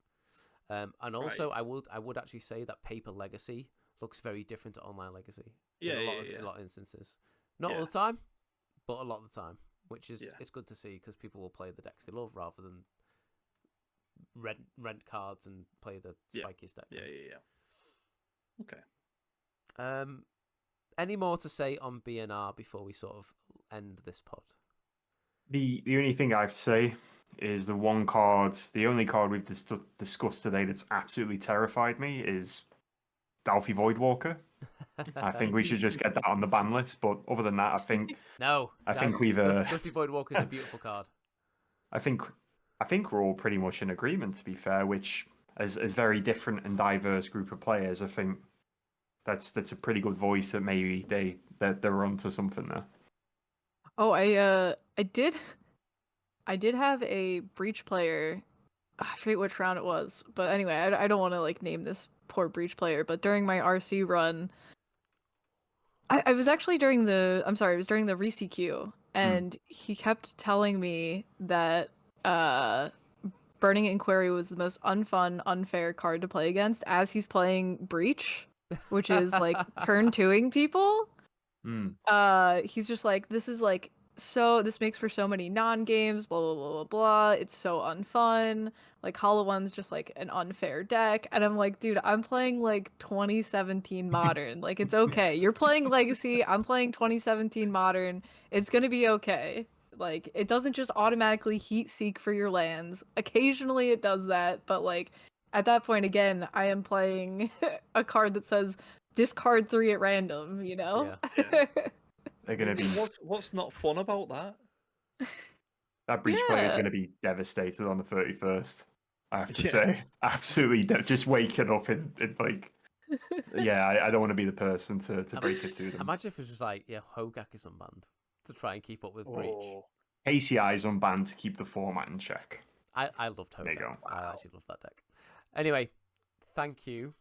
And also, right. I would actually say that paper Legacy looks very different to online Legacy. In a lot of instances, not all the time, but a lot of the time, which is it's good to see, because people will play the decks they love rather than rent cards and play the spikiest deck. Okay. Any more to say on BNR before we sort of end this pod? The only thing I have to say is the only card we've discussed today that's absolutely terrified me is Dalfy Voidwalker. I think we should just get that on the ban list. But other than that, I think we've Dalfy Voidwalker is a beautiful card. I think we're all pretty much in agreement, to be fair, which as very different and diverse group of players, I think that's a pretty good voice that maybe they're onto something there. Oh, I did have a Breach player. I forget which round it was, but anyway, I don't want to like name this poor Breach player, but during my RC run, I was actually during the RCQ, and he kept telling me that Burning Inquiry was the most unfair card to play against, as he's playing Breach, which is like turn 2ing people. He's just like, this makes for so many non-games, blah blah blah blah blah. It's so unfun. Like Hollow One's just like an unfair deck, and I'm like, dude, I'm playing like 2017 Modern. Like, it's okay. You're playing Legacy. I'm playing 2017 Modern. It's gonna be okay. Like, it doesn't just automatically heat seek for your lands. Occasionally it does that, but like at that point, again, I am playing a card that says discard 3 at random. You know. Yeah. They're gonna be. What's not fun about that? That Breach player is going to be devastated on the 31st. I have to say, absolutely, just waking up in like, I don't want to be the person to break it to them. Imagine if it was just like, Hogak is unbanned to try and keep up with Breach. KCI is unbanned to keep the format in check. I loved Hogak. There you go. I actually love that deck. Anyway, thank you,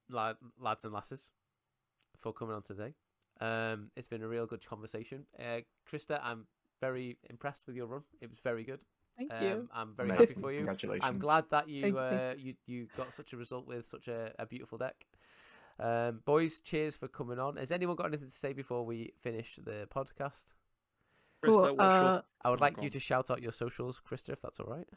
lads and lasses, for coming on today. It's been a real good conversation. Krista, I'm very impressed with your run. It was very good. Thank you. I'm very happy for you. Congratulations. I'm glad that you got such a result with such a beautiful deck. Boys, cheers for coming on. Has anyone got anything to say before we finish the podcast? Krista, I would like you to shout out your socials, Krista, if that's all right.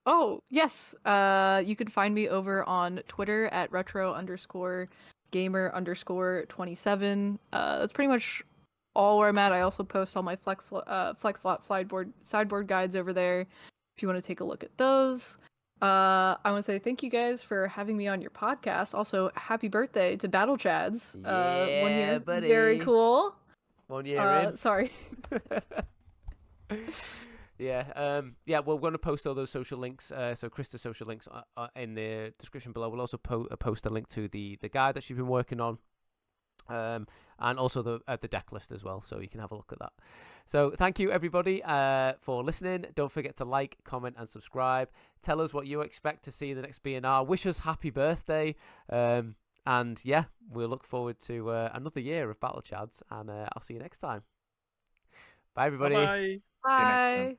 Oh, yes. You can find me over on Twitter at retro_gamer_27. That's pretty much all where I'm at. I also post all my flex lot sideboard guides over there if you want to take a look at those. I want to say thank you guys for having me on your podcast. Also, happy birthday to Battle Chads. 1 year, buddy. Very cool. 1 year in. Sorry. We're going to post all those social links. So Krista's social links are in the description below. We'll also post a link to the guide that she's been working on, and also the deck list as well, so you can have a look at that. So thank you everybody for listening. Don't forget to like, comment, and subscribe. Tell us what you expect to see in the next BNR. Wish us happy birthday. And we'll look forward to another year of Battle Chads, and I'll see you next time. Bye everybody. Bye. Bye.